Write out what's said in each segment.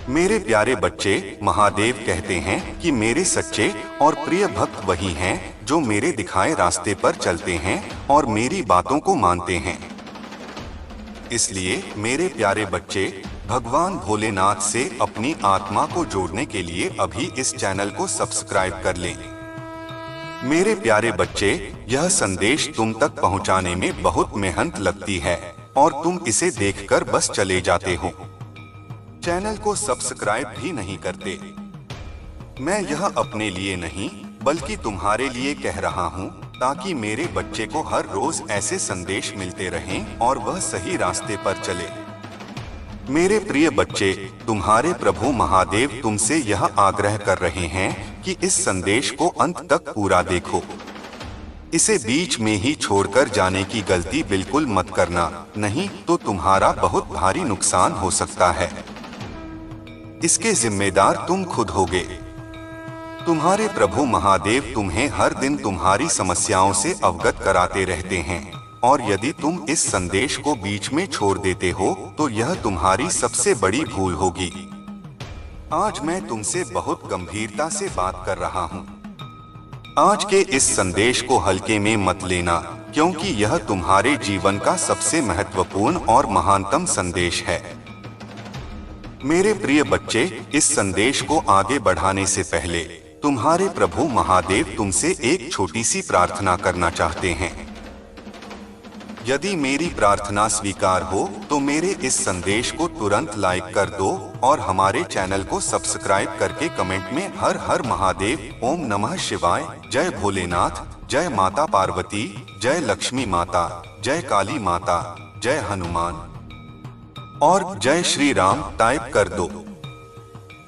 मेरे प्यारे बच्चे, महादेव कहते हैं कि मेरे सच्चे और प्रिय भक्त वही हैं जो मेरे दिखाए रास्ते पर चलते हैं और मेरी बातों को मानते हैं। इसलिए मेरे प्यारे बच्चे, भगवान भोलेनाथ से अपनी आत्मा को जोड़ने के लिए अभी इस चैनल को सब्सक्राइब कर लें। मेरे प्यारे बच्चे, यह संदेश तुम तक पहुंचाने में बहुत मेहनत लगती है और तुम इसे देखकर बस चले जाते हो, चैनल को सब्सक्राइब भी नहीं करते। मैं यह अपने लिए नहीं बल्कि तुम्हारे लिए कह रहा हूँ, ताकि मेरे बच्चे को हर रोज ऐसे संदेश मिलते रहें और वह सही रास्ते पर चले। मेरे प्रिय बच्चे, तुम्हारे प्रभु महादेव तुमसे यह आग्रह कर रहे हैं कि इस संदेश को अंत तक पूरा देखो। इसे बीच में ही छोड़कर जाने की गलती बिल्कुल मत करना, नहीं तो तुम्हारा बहुत भारी नुकसान हो सकता है। इसके जिम्मेदार तुम खुद होगे। तुम्हारे प्रभु महादेव तुम्हें हर दिन तुम्हारी समस्याओं से अवगत कराते रहते हैं और यदि तुम इस संदेश को बीच में छोड़ देते हो तो यह तुम्हारी सबसे बड़ी भूल होगी। आज मैं तुमसे बहुत गंभीरता से बात कर रहा हूँ। आज के इस संदेश को हल्के में मत लेना, क्योंकि यह तुम्हारे जीवन का सबसे महत्वपूर्ण और महानतम संदेश है। मेरे प्रिय बच्चे, इस संदेश को आगे बढ़ाने से पहले तुम्हारे प्रभु महादेव तुमसे एक छोटी सी प्रार्थना करना चाहते हैं। यदि मेरी प्रार्थना स्वीकार हो तो मेरे इस संदेश को तुरंत लाइक कर दो और हमारे चैनल को सब्सक्राइब करके कमेंट में हर हर महादेव, ओम नमः शिवाय, जय भोलेनाथ, जय माता पार्वती, जय लक्ष्मी माता, जय काली माता, जय हनुमान और जय श्री राम टाइप कर दो।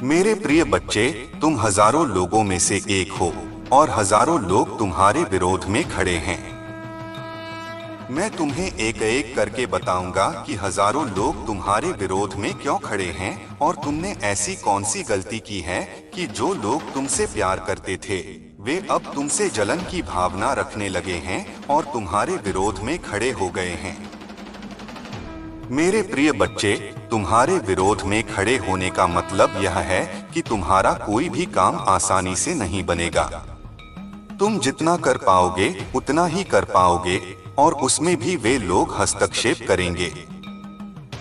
मेरे प्रिय बच्चे, तुम हजारों लोगों में से एक हो और हजारों लोग तुम्हारे विरोध में खड़े हैं। मैं तुम्हें एक एक करके बताऊंगा कि हजारों लोग तुम्हारे विरोध में क्यों खड़े हैं और तुमने ऐसी कौन सी गलती की है कि जो लोग तुमसे प्यार करते थे वे अब तुमसे जलन की भावना रखने लगे हैं और तुम्हारे विरोध में खड़े हो गए हैं। मेरे प्रिय बच्चे, तुम्हारे विरोध में खड़े होने का मतलब यह है कि तुम्हारा कोई भी काम आसानी से नहीं बनेगा। तुम जितना कर पाओगे उतना ही कर पाओगे और उसमें भी वे लोग हस्तक्षेप करेंगे।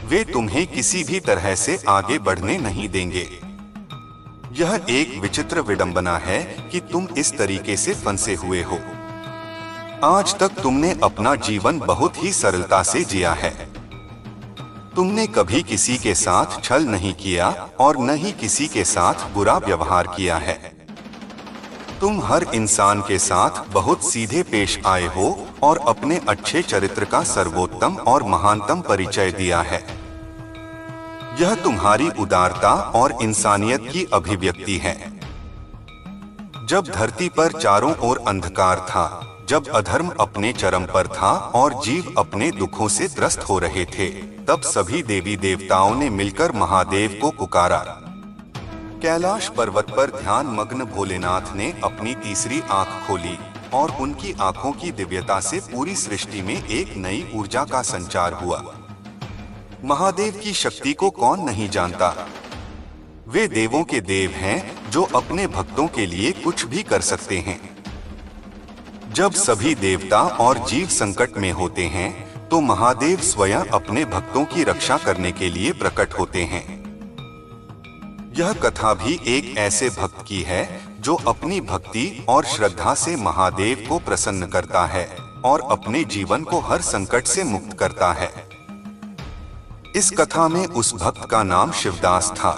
वे तुम्हें किसी भी तरह से आगे बढ़ने नहीं देंगे। यह एक विचित्र विडंबना है कि तुम इस तरीके से फंसे हुए हो। आज तक तुमने अपना जीवन बहुत ही सरलता से जिया है। तुमने कभी किसी के साथ छल नहीं किया और न ही किसी के साथ बुरा व्यवहार किया है। तुम हर इंसान के साथ बहुत सीधे पेश आए हो और अपने अच्छे चरित्र का सर्वोत्तम और महानतम परिचय दिया है। यह तुम्हारी उदारता और इंसानियत की अभिव्यक्ति है। जब धरती पर चारों ओर अंधकार था, जब अधर्म अपने चरम पर था और जीव अपने दुखों से त्रस्त हो रहे थे, तब सभी देवी देवताओं ने मिलकर महादेव को पुकारा। कैलाश पर्वत पर ध्यान मग्न भोलेनाथ ने अपनी तीसरी आंख खोली और उनकी आंखों की दिव्यता से पूरी सृष्टि में एक नई ऊर्जा का संचार हुआ। महादेव की शक्ति को कौन नहीं जानता। वे देवों के देव हैं जो अपने भक्तों के लिए कुछ भी कर सकते हैं। जब सभी देवता और जीव संकट में होते हैं तो महादेव स्वयं अपने भक्तों की रक्षा करने के लिए प्रकट होते हैं। यह कथा भी एक ऐसे भक्त की है जो अपनी भक्ति और श्रद्धा से महादेव को प्रसन्न करता है और अपने जीवन को हर संकट से मुक्त करता है। इस कथा में उस भक्त का नाम शिवदास था।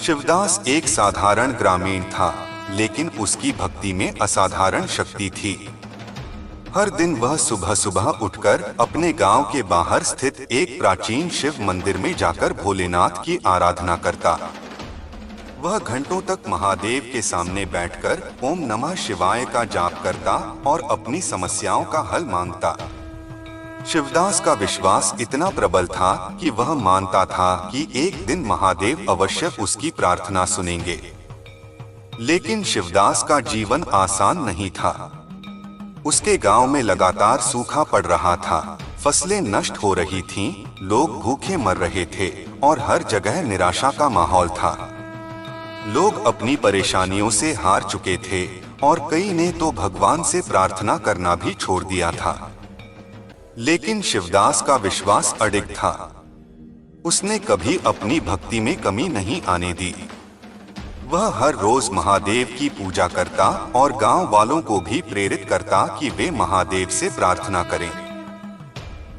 शिवदास एक साधारण ग्रामीण था, लेकिन उसकी भक्ति में असाधारण शक्ति थी। हर दिन वह सुबह सुबह उठकर अपने गांव के बाहर स्थित एक प्राचीन शिव मंदिर में जाकर भोलेनाथ की आराधना करता। वह घंटों तक महादेव के सामने बैठकर ओम नमः शिवाय का जाप करता और अपनी समस्याओं का हल मांगता। शिवदास का विश्वास इतना प्रबल था कि वह मानता था कि एक दिन महादेव अवश्य उसकी प्रार्थना सुनेंगे। लेकिन शिवदास का जीवन आसान नहीं था। उसके गांव में लगातार सूखा पड़ रहा था, फसलें नष्ट हो रही थीं, लोग भूखे मर रहे थे और हर जगह निराशा का माहौल था। लोग अपनी परेशानियों से हार चुके थे और कई ने तो भगवान से प्रार्थना करना भी छोड़ दिया था। लेकिन शिवदास का विश्वास अडिग था। उसने कभी अपनी भक्ति में कमी नहीं आने दी। वह हर रोज महादेव की पूजा करता और गांव वालों को भी प्रेरित करता कि वे महादेव से प्रार्थना करें।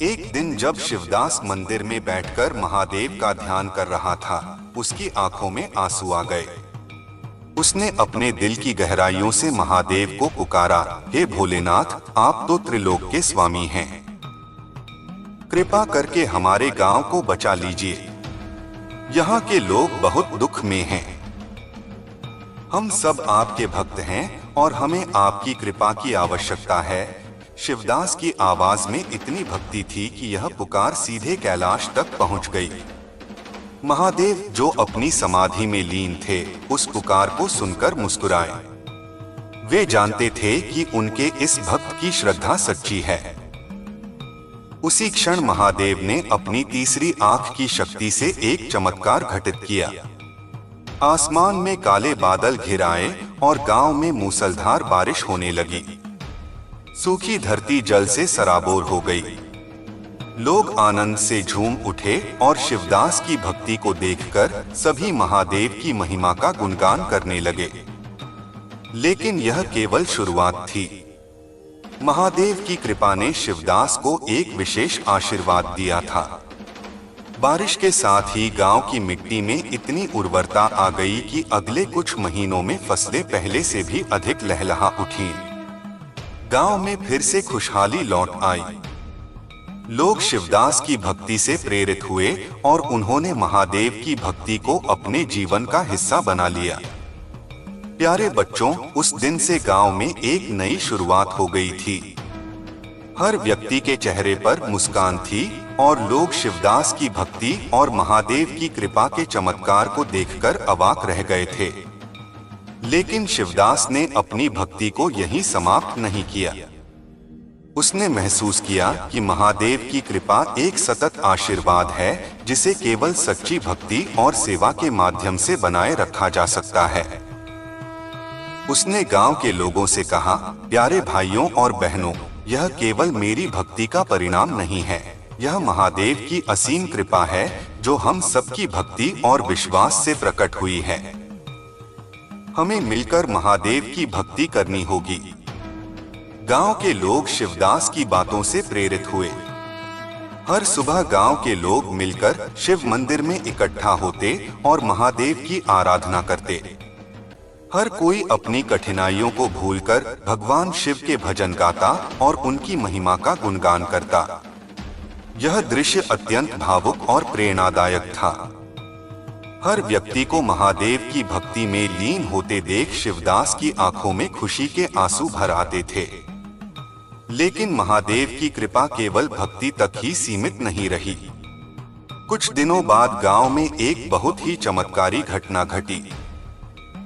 एक दिन जब शिवदास मंदिर में बैठकर महादेव का ध्यान कर रहा था, उसकी आंखों में आंसू आ गए। उसने अपने दिल की गहराइयों से महादेव को पुकारा, हे भोलेनाथ, आप तो त्रिलोक के स्वामी हैं। कृपा करके हमारे गांव को बचा लीजिए। यहाँ के लोग बहुत दुख में हैं। हम सब आपके भक्त हैं और हमें आपकी कृपा की आवश्यकता है। शिवदास की आवाज में इतनी भक्ति थी कि यह पुकार सीधे कैलाश तक पहुंच गई। महादेव, जो अपनी समाधि में लीन थे, उस पुकार को सुनकर मुस्कुराए। वे जानते थे कि उनके इस भक्त की श्रद्धा सच्ची है। उसी क्षण महादेव ने अपनी तीसरी आंख की शक्ति से एक चमत्कार घटित किया। आसमान में काले बादल घिर आए और गांव में मूसलधार बारिश होने लगी। सूखी धरती जल से सराबोर हो गई। लोग आनंद से झूम उठे और शिवदास की भक्ति को देखकर सभी महादेव की महिमा का गुणगान करने लगे। लेकिन यह केवल शुरुआत थी। महादेव की कृपा ने शिवदास को एक विशेष आशीर्वाद दिया था। बारिश के साथ ही गांव की मिट्टी में इतनी उर्वरता आ गई कि अगले कुछ महीनों में फसलें पहले से भी अधिक लहलहा उठीं। गांव में फिर से खुशहाली लौट आई। लोग शिवदास की भक्ति से प्रेरित हुए और उन्होंने महादेव की भक्ति को अपने जीवन का हिस्सा बना लिया। प्यारे बच्चों, उस दिन से गांव में एक नई शुरुआत हो गई थी। हर व्यक्ति के चेहरे पर मुस्कान थी और लोग शिवदास की भक्ति और महादेव की कृपा के चमत्कार को देखकर अवाक रह गए थे। लेकिन शिवदास ने अपनी भक्ति को यहीं समाप्त नहीं किया। उसने महसूस किया कि महादेव की कृपा एक सतत आशीर्वाद है जिसे केवल सच्ची भक्ति और सेवा के माध्यम से बनाए रखा जा सकता है। उसने गांव के लोगों से कहा, प्यारे भाइयों और बहनों, यह केवल मेरी भक्ति का परिणाम नहीं है, यह महादेव की असीम कृपा है जो हम सबकी भक्ति और विश्वास से प्रकट हुई है। हमें मिलकर महादेव की भक्ति करनी होगी। गांव के लोग शिवदास की बातों से प्रेरित हुए। हर सुबह गांव के लोग मिलकर शिव मंदिर में इकट्ठा होते और महादेव की आराधना करते। हर कोई अपनी कठिनाइयों को भूलकर भगवान शिव के भजन गाता और उनकी महिमा का गुणगान करता। यह दृश्य अत्यंत भावुक और प्रेरणादायक था। हर व्यक्ति को महादेव की भक्ति में लीन होते देख शिवदास की आंखों में खुशी के आंसू भर आते थे। लेकिन महादेव की कृपा केवल भक्ति तक ही सीमित नहीं रही। कुछ दिनों बाद गांव में एक बहुत ही चमत्कारी घटना घटी।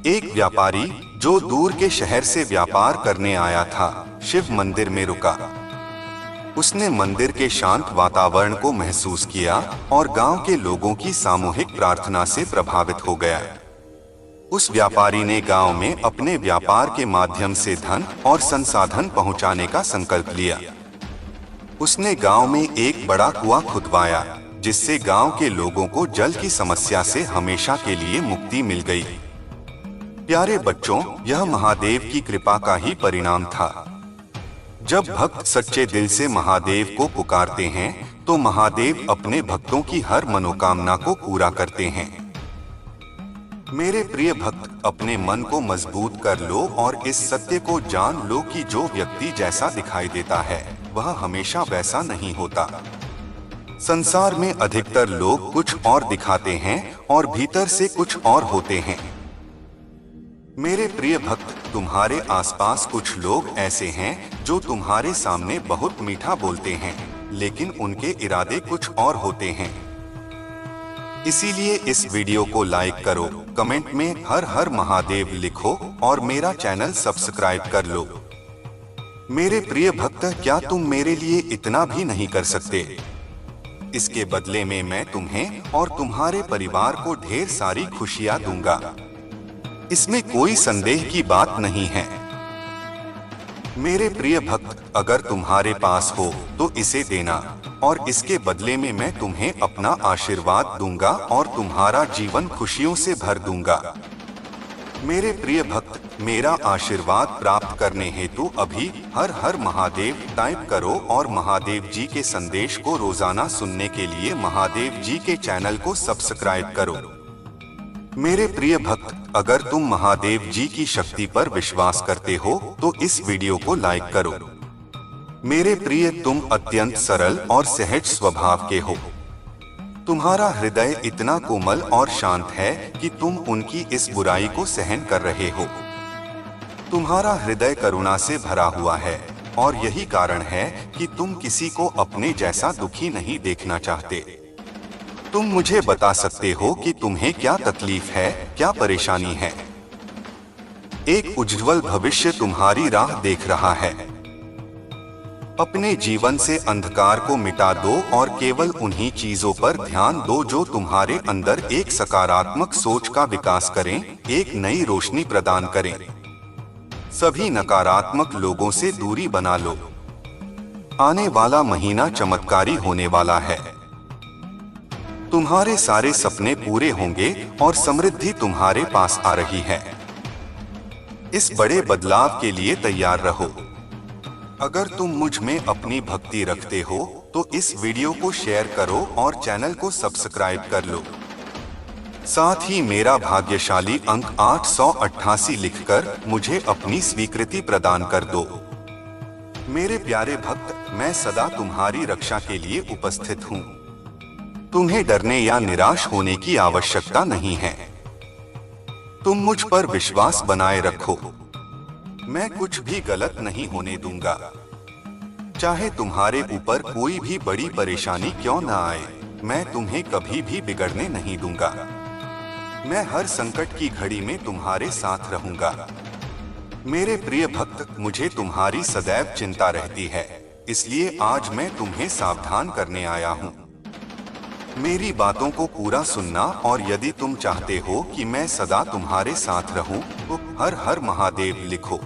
एक व्यापारी जो दूर के शहर से व्यापार करने आया था, शिव मंदिर में रुका। उसने मंदिर के शांत वातावरण को महसूस किया और गांव के लोगों की सामूहिक प्रार्थना से प्रभावित हो गया। उस व्यापारी ने गांव में अपने व्यापार के माध्यम से धन और संसाधन पहुंचाने का संकल्प लिया। उसने गांव में एक बड़ा कुआं खुदवाया, जिससे गांव के लोगों को जल की समस्या से हमेशा के लिए मुक्ति मिल गई। प्यारे बच्चों, यह महादेव की कृपा का ही परिणाम था। जब भक्त सच्चे दिल से महादेव को पुकारते हैं, तो महादेव अपने भक्तों की हर मनोकामना को पूरा करते हैं। मेरे प्रिय भक्त, अपने मन को मजबूत कर लो और इस सत्य को जान लो कि जो व्यक्ति जैसा दिखाई देता है, वह हमेशा वैसा नहीं होता। संसार में अधिकतर लोग कुछ और दिखाते हैं और भीतर से कुछ और होते हैं। मेरे प्रिय भक्त, तुम्हारे आसपास कुछ लोग ऐसे हैं जो तुम्हारे सामने बहुत मीठा बोलते हैं, लेकिन उनके इरादे कुछ और होते हैं। इसीलिए इस वीडियो को लाइक करो, कमेंट में हर हर महादेव लिखो और मेरा चैनल सब्सक्राइब कर लो। मेरे प्रिय भक्त, क्या तुम मेरे लिए इतना भी नहीं कर सकते? इसके बदले में मैं तुम्हें और तुम्हारे परिवार को ढेर सारी खुशियां दूंगा। इसमें कोई संदेह की बात नहीं है। मेरे प्रिय भक्त, अगर तुम्हारे पास हो तो इसे देना, और इसके बदले में मैं तुम्हें अपना आशीर्वाद दूंगा और तुम्हारा जीवन खुशियों से भर दूंगा। मेरे प्रिय भक्त, मेरा आशीर्वाद प्राप्त करने हेतु अभी हर हर महादेव टाइप करो और महादेव जी के संदेश को रोजाना सुनने के लिए महादेव जी के चैनल को सब्सक्राइब करो। मेरे प्रिय भक्त, अगर तुम महादेव जी की शक्ति पर विश्वास करते हो तो इस वीडियो को लाइक करो। मेरे प्रिय, तुम अत्यंत सरल और सहज स्वभाव के हो। तुम्हारा हृदय इतना कोमल और शांत है कि तुम उनकी इस बुराई को सहन कर रहे हो। तुम्हारा हृदय करुणा से भरा हुआ है और यही कारण है कि तुम किसी को अपने जैसा दुखी नहीं देखना चाहते। तुम मुझे बता सकते हो कि तुम्हें क्या तकलीफ है, क्या परेशानी है। एक उज्जवल भविष्य तुम्हारी राह देख रहा है। अपने जीवन से अंधकार को मिटा दो और केवल उन्हीं चीजों पर ध्यान दो जो तुम्हारे अंदर एक सकारात्मक सोच का विकास करें, एक नई रोशनी प्रदान करें। सभी नकारात्मक लोगों से दूरी बना लो। आने वाला महीना चमत्कारी होने वाला है। तुम्हारे सारे सपने पूरे होंगे और समृद्धि तुम्हारे पास आ रही है। इस बड़े बदलाव के लिए तैयार रहो। अगर तुम मुझ में अपनी भक्ति रखते हो तो इस वीडियो को शेयर करो और चैनल को सब्सक्राइब कर लो। साथ ही मेरा भाग्यशाली अंक 888 लिखकर मुझे अपनी स्वीकृति प्रदान कर दो। मेरे प्यारे भक्त, मैं सदा तुम्हारी रक्षा के लिए उपस्थित हूँ। तुम्हें डरने या निराश होने की आवश्यकता नहीं है। तुम मुझ पर विश्वास बनाए रखो। मैं कुछ भी गलत नहीं होने दूंगा। चाहे तुम्हारे ऊपर कोई भी बड़ी परेशानी क्यों न आए, मैं तुम्हें कभी भी बिगड़ने नहीं दूंगा। मैं हर संकट की घड़ी में तुम्हारे साथ रहूंगा। मेरे प्रिय भक्त, मुझे तुम्हारी सदैव चिंता रहती है, इसलिए आज मैं तुम्हें सावधान करने आया हूँ। मेरी बातों को पूरा सुनना, और यदि तुम चाहते हो कि मैं सदा तुम्हारे साथ रहूं तो हर हर महादेव लिखो।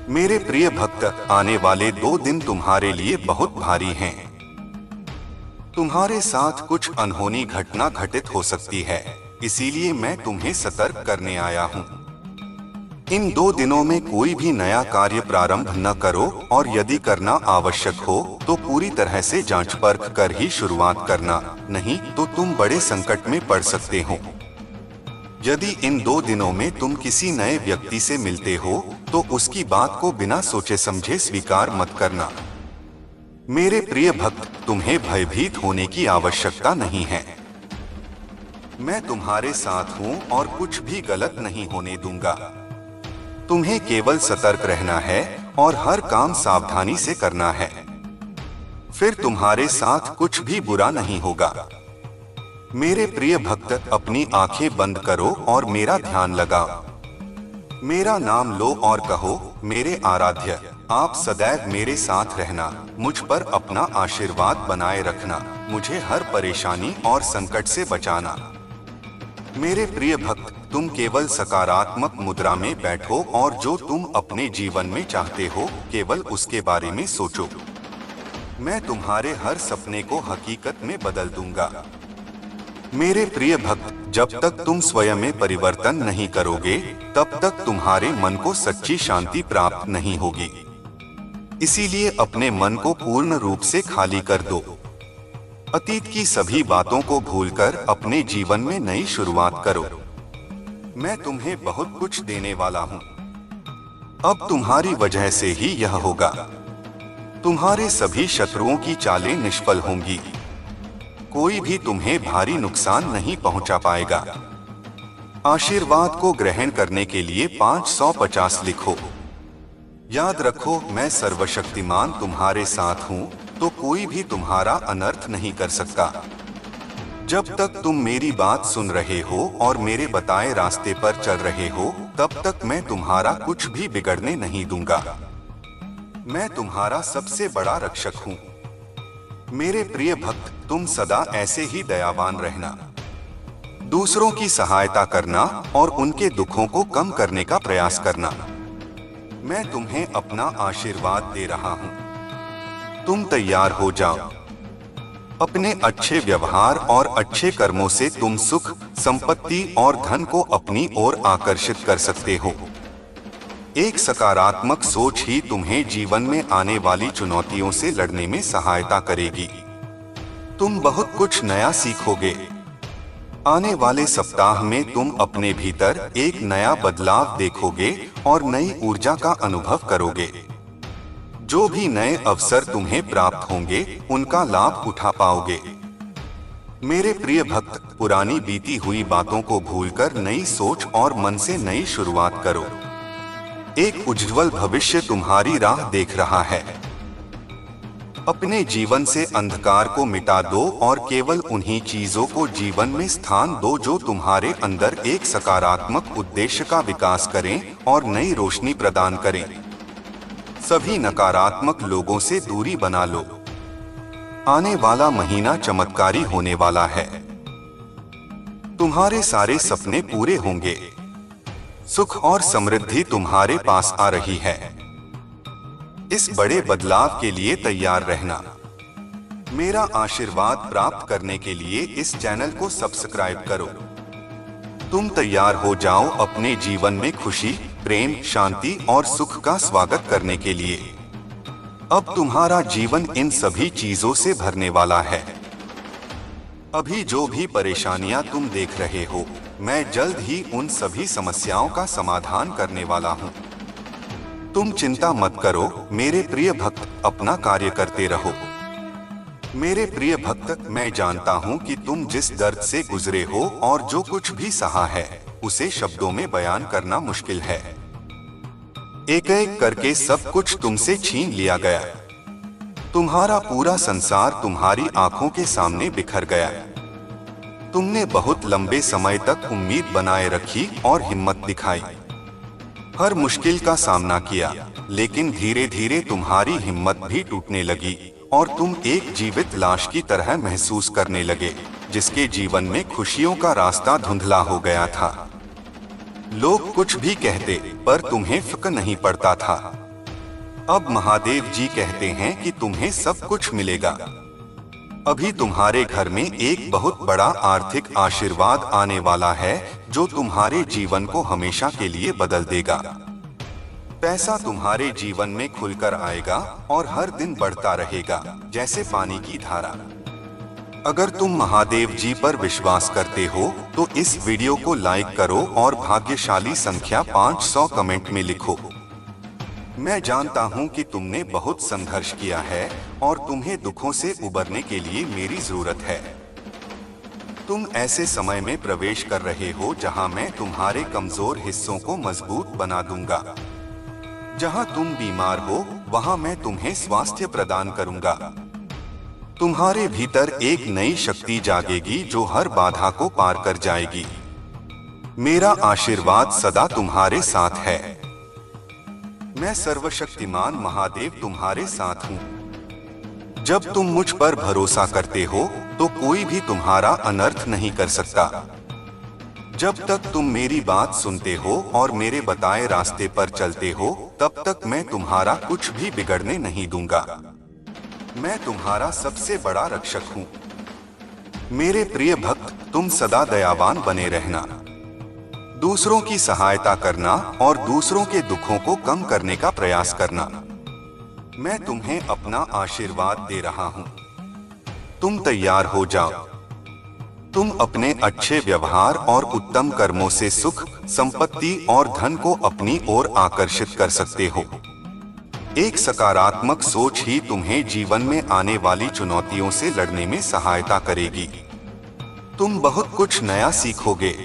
मेरे प्रिय भक्त, आने वाले 2 दिन तुम्हारे लिए बहुत भारी हैं। तुम्हारे साथ कुछ अनहोनी घटना घटित हो सकती है, इसीलिए मैं तुम्हें सतर्क करने आया हूँ। इन 2 दिनों में कोई भी नया कार्य प्रारंभ न करो, और यदि करना आवश्यक हो तो पूरी तरह से जांच परख कर ही शुरुआत करना, नहीं तो तुम बड़े संकट में पड़ सकते हो। यदि इन 2 दिनों में तुम किसी नए व्यक्ति से मिलते हो तो उसकी बात को बिना सोचे समझे स्वीकार मत करना। मेरे प्रिय भक्त, तुम्हें भयभीत होने की आवश्यकता नहीं है। मैं तुम्हारे साथ हूँ और कुछ भी गलत नहीं होने दूंगा। तुम्हें केवल सतर्क रहना है और हर काम सावधानी से करना है, फिर तुम्हारे साथ कुछ भी बुरा नहीं होगा। मेरे प्रिय भक्त, अपनी आंखें बंद करो और मेरा ध्यान लगाओ। मेरा नाम लो और कहो, मेरे आराध्य, आप सदैव मेरे साथ रहना, मुझ पर अपना आशीर्वाद बनाए रखना, मुझे हर परेशानी और संकट से बचाना। मेरे प्रिय भक्त, तुम केवल सकारात्मक मुद्रा में बैठो और जो तुम अपने जीवन में चाहते हो केवल उसके बारे में सोचो। मैं तुम्हारे हर सपने को हकीकत में बदल दूंगा। मेरे प्रिय भक्त, जब तक तुम स्वयं में परिवर्तन नहीं करोगे तब तक तुम्हारे मन को सच्ची शांति प्राप्त नहीं होगी। इसीलिए अपने मन को पूर्ण रूप से खाली कर दो। अतीत की सभी बातों को भूलकर अपने जीवन में नई शुरुआत करो। मैं तुम्हें बहुत कुछ देने वाला हूँ। अब तुम्हारी वजह से ही यह होगा। तुम्हारे सभी शत्रुओं की चालें निष्फल होंगी। कोई भी तुम्हें भारी नुकसान नहीं पहुंचा पाएगा। आशीर्वाद को ग्रहण करने के लिए 550 लिखो। याद रखो, मैं सर्वशक्तिमान तुम्हारे साथ हूँ, तो कोई भी तुम्हारा अनर्थ नहीं कर सकता। जब तक तुम मेरी बात सुन रहे हो और मेरे बताए रास्ते पर चल रहे हो, तब तक मैं तुम्हारा कुछ भी बिगड़ने नहीं दूंगा। मैं तुम्हारा सबसे बड़ा रक्षक हूँ। मेरे प्रिय भक्त, तुम सदा ऐसे ही दयावान रहना, दूसरों की सहायता करना और उनके दुखों को कम करने का प्रयास करना। मैं तुम्हें अपना आशीर्वाद दे रहा हूँ। तुम तैयार हो जाओ। अपने अच्छे व्यवहार और अच्छे कर्मों से तुम सुख, संपत्ति और धन को अपनी ओर आकर्षित कर सकते हो। एक सकारात्मक सोच ही तुम्हें जीवन में आने वाली चुनौतियों से लड़ने में सहायता करेगी। तुम बहुत कुछ नया सीखोगे। आने वाले सप्ताह में तुम अपने भीतर एक नया बदलाव देखोगे और नई ऊर्जा का अनुभव करोगे। जो भी नए अवसर तुम्हें प्राप्त होंगे, उनका लाभ उठा पाओगे। मेरे प्रिय भक्त, पुरानी बीती हुई बातों को भूलकर नई सोच और मन से नई शुरुआत करो। एक उज्ज्वल भविष्य तुम्हारी राह देख रहा है। अपने जीवन से अंधकार को मिटा दो और केवल उन्हीं चीजों को जीवन में स्थान दो जो तुम्हारे अंदर एक सकारात्मक उद्देश्य का विकास करें और नई रोशनी प्रदान करें। सभी नकारात्मक लोगों से दूरी बना लो। आने वाला महीना चमत्कारी होने वाला है। तुम्हारे सारे सपने पूरे होंगे। सुख और समृद्धि तुम्हारे पास आ रही है। इस बड़े बदलाव के लिए तैयार रहना। मेरा आशीर्वाद प्राप्त करने के लिए इस चैनल को सब्सक्राइब करो। तुम तैयार हो जाओ अपने जीवन में खुशी, प्रेम, शांति और सुख का स्वागत करने के लिए। अब तुम्हारा जीवन इन सभी चीजों से भरने वाला है। अभी जो भी परेशानियां तुम देख रहे हो, मैं जल्द ही उन सभी समस्याओं का समाधान करने वाला हूं। तुम चिंता मत करो मेरे प्रिय भक्त, अपना कार्य करते रहो। मेरे प्रिय भक्त, मैं जानता हूं कि तुम जिस दर्द से गुजरे हो और जो कुछ भी सहा है, उसे शब्दों में बयान करना मुश्किल है। एक एक करके सब कुछ तुमसे छीन लिया गया। तुम्हारा पूरा संसार तुम्हारी आंखों के सामने बिखर गया। तुमने बहुत लंबे समय तक उम्मीद बनाए रखी और हिम्मत दिखाई। हर मुश्किल का सामना किया, लेकिन धीरे धीरे तुम्हारी हिम्मत भी टूटने लगी और तुम एक जीवित लाश की तरह महसूस करने लगे, जिसके जीवन में खुशियों का रास्ता धुंधला हो गया था। लोग कुछ भी कहते, पर तुम्हें फिक्र नहीं पड़ता था। अब महादेव जी कहते हैं कि तुम्हें सब कुछ मिलेगा। अभी तुम्हारे घर में एक बहुत बड़ा आर्थिक आशीर्वाद आने वाला है, जो तुम्हारे जीवन को हमेशा के लिए बदल देगा। पैसा तुम्हारे जीवन में खुलकर आएगा और हर दिन बढ़ता रहेगा, जैसे पानी की धारा। अगर तुम महादेव जी पर विश्वास करते हो, तो इस वीडियो को लाइक करो और भाग्यशाली संख्या 500 कमेंट में लिखो। मैं जानता हूं कि तुमने बहुत संघर्ष किया है और तुम्हें दुखों से उबरने के लिए मेरी जरूरत है। तुम ऐसे समय में प्रवेश कर रहे हो जहां मैं तुम्हारे कमजोर हिस्सों को मजबूत बना दूंगा। जहां तुम बीमार हो, वहां मैं तुम्हें स्वास्थ्य प्रदान करूंगा। तुम्हारे भीतर एक नई शक्ति जागेगी जो हर बाधा को पार कर जाएगी। मेरा आशीर्वाद सदा तुम्हारे साथ है। मैं सर्वशक्तिमान महादेव तुम्हारे साथ हूँ। जब तुम मुझ पर भरोसा करते हो, तो कोई भी तुम्हारा अनर्थ नहीं कर सकता। जब तक तुम मेरी बात सुनते हो और मेरे बताए रास्ते पर चलते हो, तब तक मैं तुम्हारा कुछ भी बिगड़ने नहीं दूंगा। मैं तुम्हारा सबसे बड़ा रक्षक हूँ। मेरे प्रिय भक्त, तुम सदा दयावान बने रहना, दूसरों की सहायता करना और दूसरों के दुखों को कम करने का प्रयास करना। मैं तुम्हें अपना आशीर्वाद दे रहा हूँ। तुम तैयार हो जाओ। तुम अपने अच्छे व्यवहार और उत्तम कर्मों से सुख, संपत्ति और धन को अपनी ओर आकर्षित कर सकते हो। एक सकारात्मक सोच ही तुम्हें जीवन में आने वाली चुनौतियों से लड़ने में सहायता करेगी। तुम बहुत कुछ नया सीखोगे।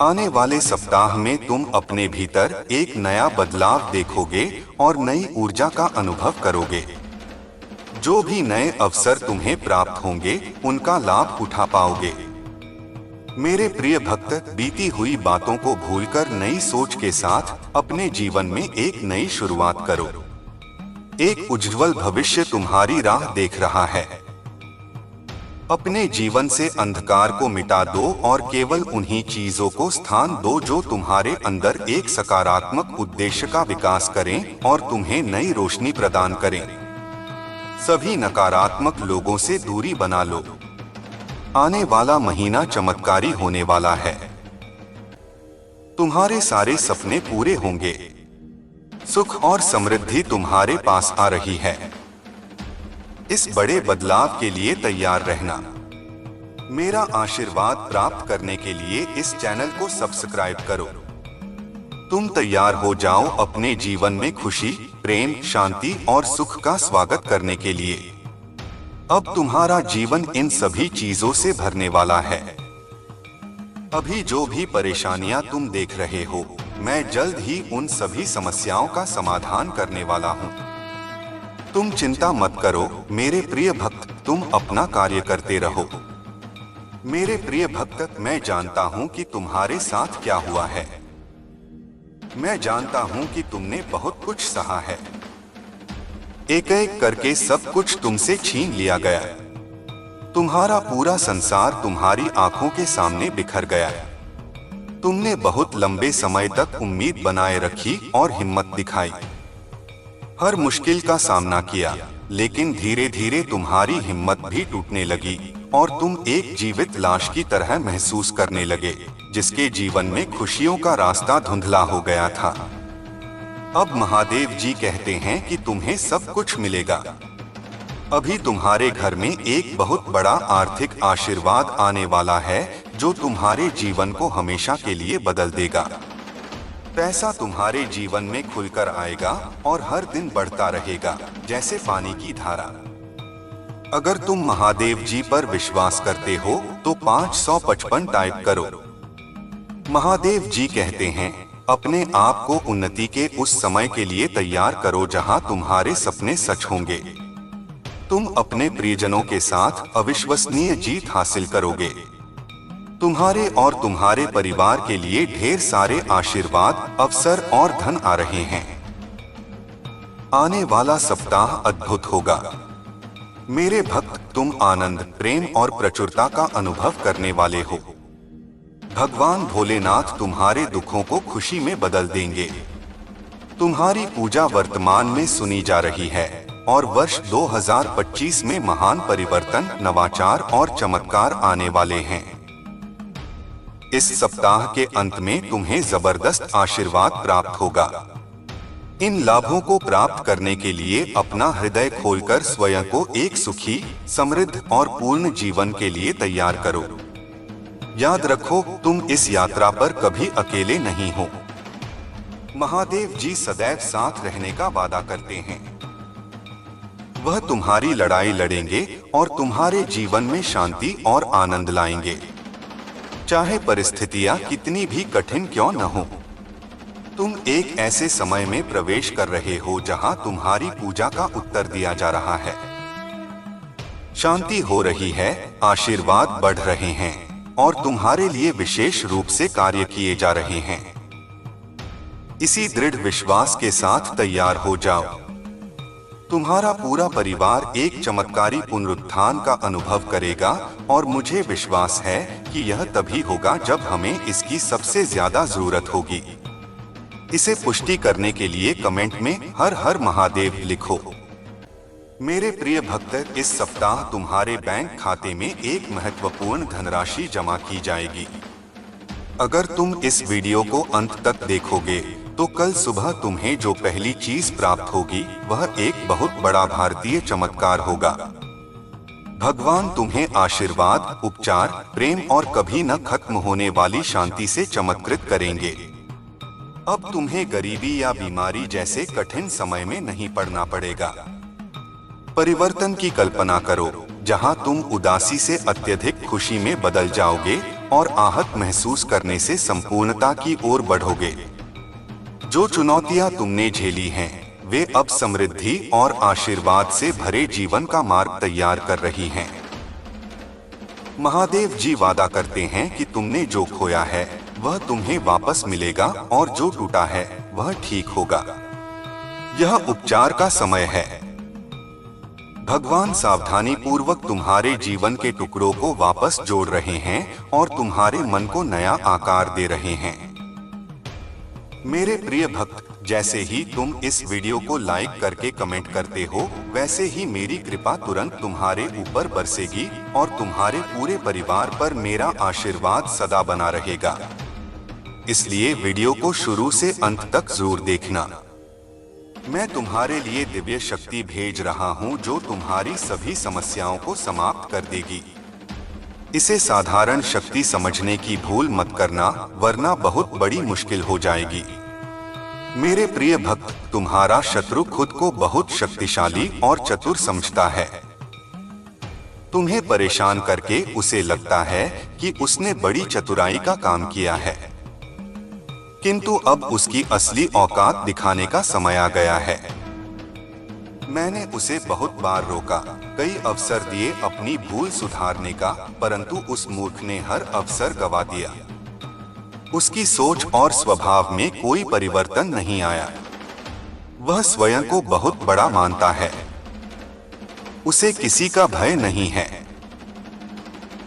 आने वाले सप्ताह में तुम अपने भीतर एक नया बदलाव देखोगे और नई ऊर्जा का अनुभव करोगे। जो भी नए अवसर तुम्हें प्राप्त होंगे, उनका लाभ उठा पाओगे। मेरे प्रिय भक्त, बीती हुई बातों को भूलकर नई सोच के साथ अपने जीवन में एक नई शुरुआत करो। एक उज्ज्वल भविष्य तुम्हारी राह देख रहा है। अपने जीवन से अंधकार को मिटा दो और केवल उन्हीं चीजों को स्थान दो जो तुम्हारे अंदर एक सकारात्मक उद्देश्य का विकास करें और तुम्हें नई रोशनी प्रदान करें। सभी नकारात्मक लोगों से दूरी बना लो। आने वाला महीना चमत्कारी होने वाला है। तुम्हारे सारे सपने पूरे होंगे। सुख और समृद्धि तुम्हारे पास आ रही है। इस बड़े बदलाव के लिए तैयार रहना। मेरा आशीर्वाद प्राप्त करने के लिए इस चैनल को सब्सक्राइब करो। तुम तैयार हो जाओ अपने जीवन में खुशी, प्रेम, शांति और सुख का स्वागत करने के लिए। अब तुम्हारा जीवन इन सभी चीजों से भरने वाला है। अभी जो भी परेशानियां तुम देख रहे हो, मैं जल्द ही उन सभी समस्याओं का समाधान करने वाला हूं। तुम चिंता मत करो मेरे प्रिय भक्त, तुम अपना कार्य करते रहो। मेरे प्रिय भक्त, मैं जानता हूं कि तुम्हारे साथ क्या हुआ है। मैं जानता हूं कि तुमने बहुत कुछ सहा है। एक एक करके सब कुछ तुमसे छीन लिया गया। तुम्हारा पूरा संसार तुम्हारी आंखों के सामने बिखर गया। तुमने बहुत लंबे समय तक उम्मीद बनाए रखी और हिम्मत दिखाई। हर मुश्किल का सामना किया, लेकिन धीरे धीरे तुम्हारी हिम्मत भी टूटने लगी और तुम एक जीवित लाश की तरह महसूस करने लगे, जिसके जीवन में खुशियों का रास्ता धुंधला हो गया था। अब महादेव जी कहते हैं कि तुम्हें सब कुछ मिलेगा। अभी तुम्हारे घर में एक बहुत बड़ा आर्थिक आशीर्वाद आने वाला है, जो तुम्हारे जीवन को हमेशा के लिए बदल देगा। पैसा तुम्हारे जीवन में खुलकर आएगा और हर दिन बढ़ता रहेगा, जैसे पानी की धारा। अगर तुम महादेव जी पर विश्वास करते हो तो 555 टाइप करो। महादेव जी कहते हैं, अपने आप को उन्नति के उस समय के लिए तैयार करो जहां तुम्हारे सपने सच होंगे। तुम अपने प्रियजनों के साथ अविश्वसनीय जीत हासिल करोगे। तुम्हारे और तुम्हारे परिवार के लिए ढेर सारे आशीर्वाद, अवसर और धन आ रहे हैं। आने वाला सप्ताह अद्भुत होगा। मेरे भक्त, तुम आनंद, प्रेम और प्रचुरता का अनुभव करने वाले हो। भगवान भोलेनाथ तुम्हारे दुखों को खुशी में बदल देंगे। तुम्हारी पूजा वर्तमान में सुनी जा रही है और वर्ष 2025 में महान परिवर्तन, नवाचार और चमत्कार आने वाले हैं। इस सप्ताह के अंत में तुम्हें जबरदस्त आशीर्वाद प्राप्त होगा। इन लाभों को प्राप्त करने के लिए अपना हृदय खोलकर स्वयं को एक सुखी, समृद्ध और पूर्ण जीवन के लिए तैयार करो। याद रखो, तुम इस यात्रा पर कभी अकेले नहीं हो। महादेव जी सदैव साथ रहने का वादा करते हैं। वह तुम्हारी लड़ाई लड़ेंगे और तुम्हारे जीवन में शांति और आनंद लाएंगे, चाहे परिस्थितियां कितनी भी कठिन क्यों न हो। तुम एक ऐसे समय में प्रवेश कर रहे हो जहां तुम्हारी पूजा का उत्तर दिया जा रहा है। शांति हो रही है, आशीर्वाद बढ़ रहे हैं और तुम्हारे लिए विशेष रूप से कार्य किए जा रहे हैं। इसी दृढ़ विश्वास के साथ तैयार हो जाओ। तुम्हारा पूरा परिवार एक चमत्कारी पुनरुत्थान का अनुभव करेगा और मुझे विश्वास है कि यह तभी होगा जब हमें इसकी सबसे ज्यादा जरूरत होगी। इसे पुष्टि करने के लिए कमेंट में हर हर महादेव लिखो। मेरे प्रिय भक्त, इस सप्ताह तुम्हारे बैंक खाते में एक महत्वपूर्ण धनराशि जमा की जाएगी। अगर तुम इस वीडियो को अंत तक देखोगे तो कल सुबह तुम्हें जो पहली चीज प्राप्त होगी वह एक बहुत बड़ा भारतीय चमत्कार होगा। भगवान तुम्हें आशीर्वाद, उपचार, प्रेम और कभी न खत्म होने वाली शांति से चमत्कृत करेंगे। अब तुम्हें गरीबी या बीमारी जैसे कठिन समय में नहीं पड़ना पड़ेगा। परिवर्तन की कल्पना करो, जहां तुम उदासी से अत्यधिक खुशी में बदल जाओगे और आहत महसूस करने से संपूर्णता की ओर बढ़ोगे। जो चुनौतियां तुमने झेली हैं, वे अब समृद्धि और आशीर्वाद से भरे जीवन का मार्ग तैयार कर रही हैं। महादेव जी वादा करते हैं कि तुमने जो खोया है वह तुम्हें वापस मिलेगा और जो टूटा है वह ठीक होगा। यह उपचार का समय है। भगवान सावधानी पूर्वक तुम्हारे जीवन के टुकड़ों को वापस जोड़ रहे हैं और तुम्हारे मन को नया आकार दे रहे हैं। मेरे प्रिय भक्त, जैसे ही तुम इस वीडियो को लाइक करके कमेंट करते हो, वैसे ही मेरी कृपा तुरंत तुम्हारे ऊपर बरसेगी और तुम्हारे पूरे परिवार पर मेरा आशीर्वाद सदा बना रहेगा। इसलिए वीडियो को शुरू से अंत तक जरूर देखना। मैं तुम्हारे लिए दिव्य शक्ति भेज रहा हूं जो तुम्हारी सभी समस्याओं को समाप्त कर देगी। इसे साधारण शक्ति समझने की भूल मत करना, वरना बहुत बड़ी मुश्किल हो जाएगी। मेरे प्रिय भक्त, तुम्हारा शत्रु खुद को बहुत शक्तिशाली और चतुर समझता है। तुम्हें परेशान करके उसे लगता है कि उसने बड़ी चतुराई का काम किया है, किंतु अब उसकी असली औकात दिखाने का समय आ गया है। मैंने उसे बहुत बार रोका, कई अवसर दिए अपनी भूल सुधारने का, परंतु उस मूर्ख ने हर अवसर गवा दिया। उसकी सोच और स्वभाव में कोई परिवर्तन नहीं आया। वह स्वयं को बहुत बड़ा मानता है। उसे किसी का भय नहीं है।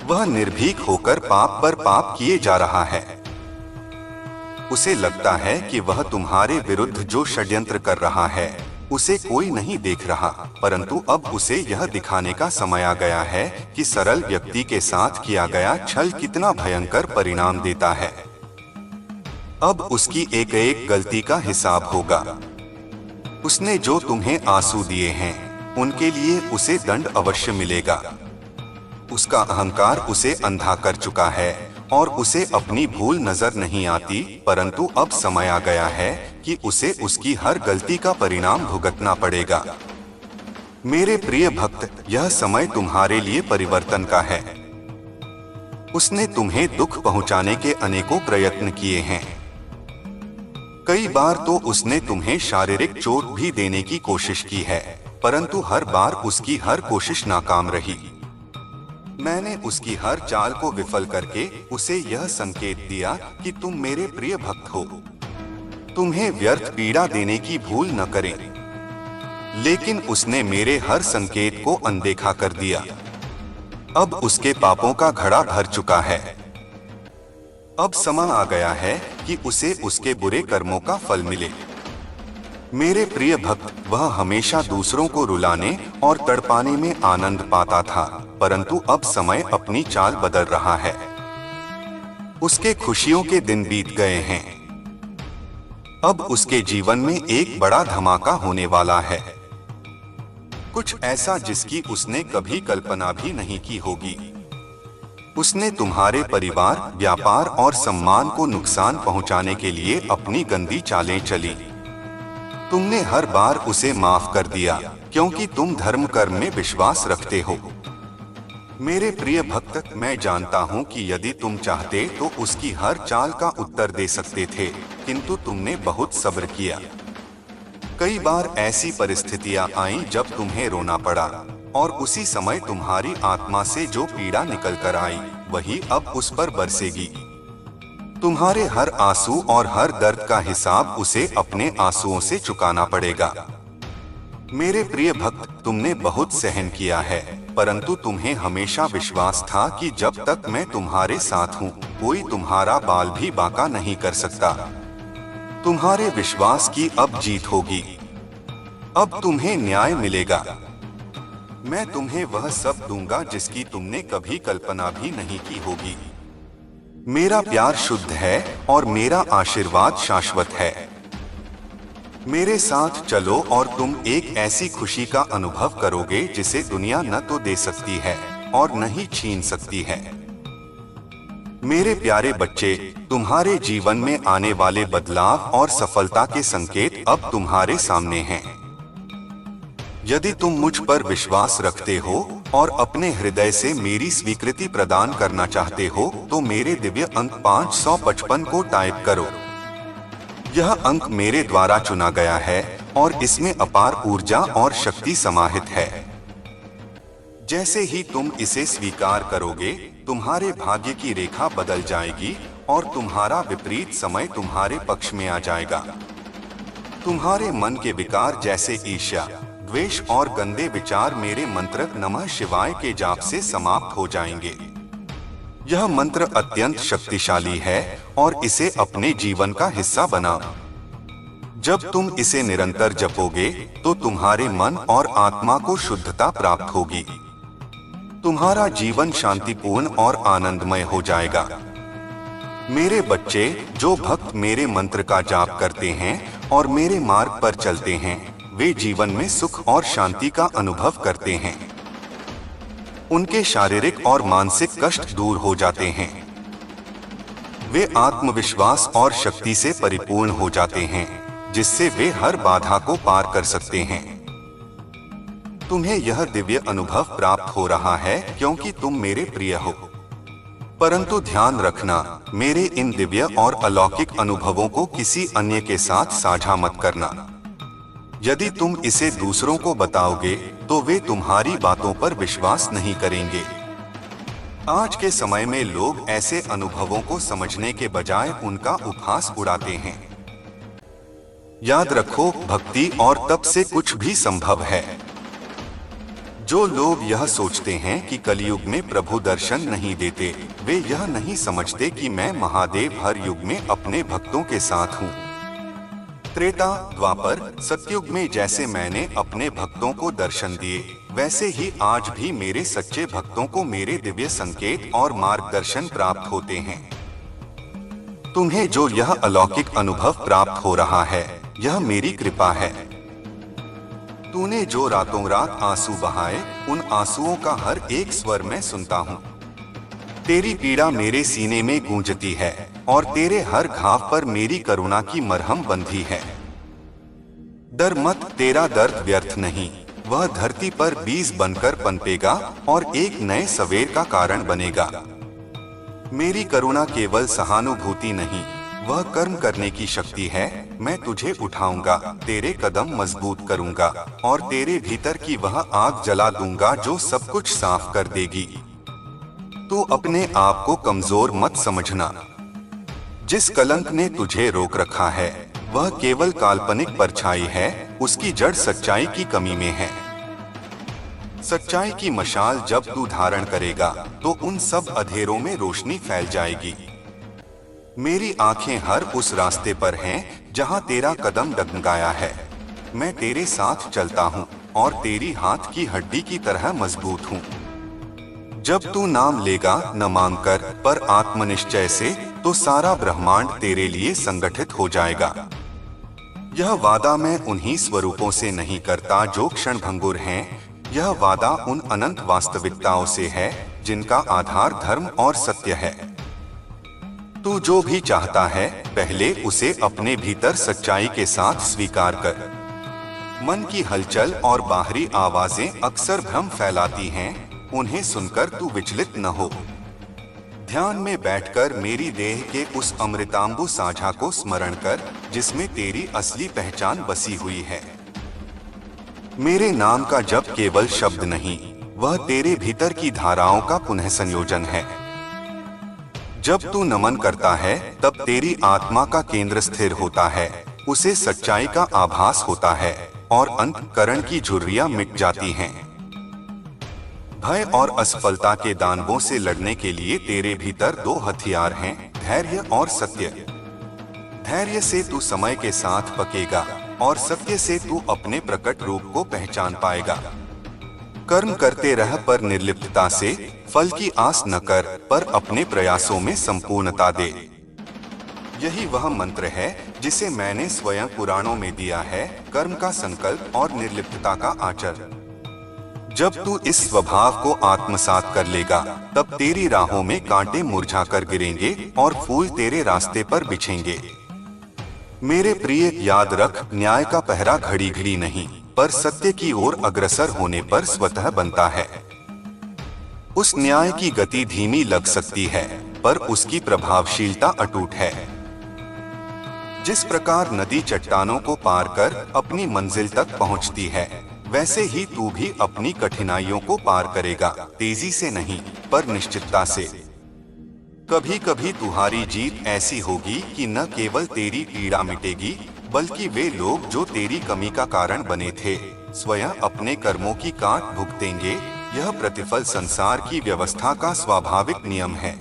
वह निर्भीक होकर पाप पर पाप किए जा रहा है। उसे लगता है कि वह तुम्हारे विरुद्ध जो षड्यंत्र कर रहा है उसे कोई नहीं देख रहा, परंतु अब उसे यह दिखाने का समय आ गया है कि सरल व्यक्ति के साथ किया गया छल कितना भयंकर परिणाम देता है। अब उसकी एक एक गलती का हिसाब होगा। उसने जो तुम्हें आंसू दिए हैं उनके लिए उसे दंड अवश्य मिलेगा। उसका अहंकार उसे अंधा कर चुका है और उसे अपनी भूल नजर नहीं आती, परंतु अब समय आ गया है कि उसे उसकी हर गलती का परिणाम भुगतना पड़ेगा। मेरे प्रिय भक्त, यह समय तुम्हारे लिए परिवर्तन का है। उसने तुम्हें दुख पहुंचाने के अनेकों प्रयत्न किए हैं। कई बार तो उसने तुम्हें शारीरिक चोट भी देने की कोशिश की है, परंतु हर बार उसकी हर कोशिश नाकाम रही। मैंने उसकी हर चाल को विफल करके उसे यह संकेत दिया कि तुम मेरे प्रिय भक्त हो, तुम्हें व्यर्थ पीड़ा देने की भूल न करें। लेकिन उसने मेरे हर संकेत को अनदेखा कर दिया। अब उसके पापों का घड़ा भर चुका है। अब समय आ गया है कि उसे उसके बुरे कर्मों का फल मिले। मेरे प्रिय भक्त, वह हमेशा दूसरों को रुलाने और तड़पाने में आनंद पाता था, परंतु अब समय अपनी चाल बदल रहा है। उसके खुशियों के दिन बीत गए हैं। अब उसके जीवन में एक बड़ा धमाका होने वाला है, कुछ ऐसा जिसकी उसने कभी कल्पना भी नहीं की होगी। उसने तुम्हारे परिवार, व्यापार और सम्मान को नुकसान पहुंचाने के लिए अपनी गंदी चालें चली। तुमने हर बार उसे माफ कर दिया क्योंकि तुम धर्म कर्म में विश्वास रखते हो। मेरे प्रिय भक्त, मैं जानता हूं कि यदि तुम चाहते तो उसकी हर चाल का उत्तर दे सकते थे, किंतु तुमने बहुत सब्र किया। कई बार ऐसी परिस्थितियां आईं जब तुम्हें रोना पड़ा, और उसी समय तुम्हारी आत्मा से जो पीड़ा निकल कर आई वही अब उस पर बरसेगी। तुम्हारे हर आंसू और हर दर्द का हिसाब उसे अपने आंसुओं से चुकाना पड़ेगा। मेरे प्रिय भक्त, तुमने बहुत सहन किया है, परंतु तुम्हें हमेशा विश्वास था कि जब तक मैं तुम्हारे साथ हूँ कोई तुम्हारा बाल भी बांका नहीं कर सकता। तुम्हारे विश्वास की अब जीत होगी। अब तुम्हें न्याय मिलेगा। मैं तुम्हें वह सब दूंगा जिसकी तुमने कभी कल्पना भी नहीं की होगी। मेरा प्यार शुद्ध है और मेरा आशीर्वाद शाश्वत है। मेरे साथ चलो और तुम एक ऐसी खुशी का अनुभव करोगे जिसे दुनिया न तो दे सकती है और न ही छीन सकती है। मेरे प्यारे बच्चे, तुम्हारे जीवन में आने वाले बदलाव और सफलता के संकेत अब तुम्हारे सामने हैं। यदि तुम मुझ पर विश्वास रखते हो और अपने हृदय से मेरी स्वीकृति प्रदान करना चाहते हो तो मेरे दिव्य अंक 555 को टाइप करो। यह अंक मेरे द्वारा चुना गया है और इसमें अपार ऊर्जा और शक्ति समाहित है। जैसे ही तुम इसे स्वीकार करोगे, तुम्हारे भाग्य की रेखा बदल जाएगी और तुम्हारा विपरीत समय तुम्हारे पक्ष में आ जाएगा। तुम्हारे मन के विकार जैसे ईर्ष्या, द्वेष और गंदे विचार मेरे मंत्र नमः शिवाय के जाप से समाप्त हो जाएंगे। यह मंत्र अत्यंत शक्तिशाली है और इसे अपने जीवन का हिस्सा बनाओ। जब तुम इसे निरंतर जपोगे तो तुम्हारे मन और आत्मा को शुद्धता प्राप्त होगी। तुम्हारा जीवन शांतिपूर्ण और आनंदमय हो जाएगा। मेरे बच्चे, जो भक्त मेरे मंत्र का जाप करते हैं और मेरे मार्ग पर चलते हैं, वे जीवन में सुख और शांति का अनुभव करते हैं। उनके शारीरिक और मानसिक कष्ट दूर हो जाते हैं। वे आत्मविश्वास और शक्ति से परिपूर्ण हो जाते हैं, जिससे वे हर बाधा को पार कर सकते हैं। तुम्हें यह दिव्य अनुभव प्राप्त हो रहा है क्योंकि तुम मेरे प्रिय हो। परंतु ध्यान रखना, मेरे इन दिव्य और अलौकिक अनुभवों को किसी अन्य के साथ साझा मत करना। यदि तुम इसे दूसरों को बताओगे तो वे तुम्हारी बातों पर विश्वास नहीं करेंगे। आज के समय में लोग ऐसे अनुभवों को समझने के बजाय उनका उपहास उड़ाते हैं। याद रखो, भक्ति और तप से कुछ भी संभव है। जो लोग यह सोचते हैं कि कलयुग में प्रभु दर्शन नहीं देते, वे यह नहीं समझते कि मैं महादेव हर युग में अपने भक्तों के साथ हूँ। त्रेता, द्वापर, सतयुग में जैसे मैंने अपने भक्तों को दर्शन दिए, वैसे ही आज भी मेरे सच्चे भक्तों को मेरे दिव्य संकेत और मार्गदर्शन प्राप्त होते हैं। तुम्हें जो यह अलौकिक अनुभव प्राप्त हो रहा है, यह मेरी कृपा है। तूने जो रातों रात आंसू बहाए, उन आंसुओं का हर एक स्वर मैं सुनता हूँ। तेरी पीड़ा मेरे सीने में गूंजती है और तेरे हर घाव पर मेरी करुणा की मरहम बंधी है। डर मत, तेरा दर्द व्यर्थ नहीं, वह धरती पर बीज बनकर पनपेगा और एक नए सवेर का कारण बनेगा। मेरी करुणा केवल सहानुभूति नहीं, वह कर्म करने की शक्ति है। मैं तुझे उठाऊंगा, तेरे कदम मजबूत करूंगा और तेरे भीतर की वह आग जला दूंगा जो सब कुछ साफ कर देगी। तू अपने आप को कमजोर मत समझना। जिस कलंक ने तुझे रोक रखा है, वह केवल काल्पनिक परछाई है, उसकी जड़ सच्चाई की कमी में है। सच्चाई की मशाल जब तू धारण करेगा तो उन सब अंधेरों में रोशनी फैल जाएगी। मेरी आंखें हर उस रास्ते पर हैं जहां तेरा कदम डगमगाया है। मैं तेरे साथ चलता हूं और तेरी हाथ की हड्डी की तरह मजबूत हूं। जब तू नाम लेगा न मांगकर पर आत्मनिश्चय से, तो सारा ब्रह्मांड तेरे लिए संगठित हो जाएगा। यह वादा मैं उन्हीं स्वरूपों से नहीं करता जो क्षण भंगुर हैं। यह वादा उन अनंत वास्तविकताओं से है जिनका आधार धर्म और सत्य है। तू जो भी चाहता है, पहले उसे अपने भीतर सच्चाई के साथ स्वीकार कर। मन की हलचल और बाहरी आवाजें अक्सर भ्रम फैलाती हैं, उन्हें सुनकर तू विचलित न हो। ध्यान में बैठकर मेरी देह के उस अमृतांबु साझा को स्मरण कर, जिसमें तेरी असली पहचान बसी हुई है। मेरे नाम का जप केवल शब्द नहीं, वह तेरे भीतर की धाराओं का पुनः संयोजन है। जब तू नमन करता है, तब तेरी आत्मा का केंद्र स्थिर होता है, उसे सच्चाई का आभास होता है और अंतःकरण की झुर्रियां मिट जाती हैं। भय और असफलता के दानवों से लड़ने के लिए तेरे भीतर दो हथियार हैं, धैर्य और सत्य। धैर्य से तू समय के साथ पकेगा और सत्य से तू अपने प्रकट रूप को पहचान पाएगा। कर्म करते रह पर निर्लिप्तता से, फल की आस न कर पर अपने प्रयासों में संपूर्णता दे। यही वह मंत्र है जिसे मैंने स्वयं पुराणों में दिया है, कर्म का संकल्प और निर्लिप्तता का आचरण। जब तू इस स्वभाव को आत्मसात कर लेगा, तब तेरी राहों में कांटे मुरझा कर गिरेंगे और फूल तेरे रास्ते पर बिछेंगे। मेरे प्रिय, याद रख, न्याय का पहरा घड़ी घड़ी नहीं, पर सत्य की ओर अग्रसर होने पर स्वतः बनता है। उस न्याय की गति धीमी लग सकती है, पर उसकी प्रभावशीलता अटूट है। जिस प्रकार नदी चट्टानों को पार कर अपनी मंजिल तक पहुंचती है, वैसे ही तू भी अपनी कठिनाइयों को पार करेगा, तेजी से नहीं पर निश्चितता से। कभी कभी तुम्हारी जीत ऐसी होगी कि न केवल तेरी पीड़ा मिटेगी, बल्कि वे लोग जो तेरी कमी का कारण बने थे स्वयं अपने कर्मों की काट भुगतेंगे। यह प्रतिफल संसार की व्यवस्था का स्वाभाविक नियम है।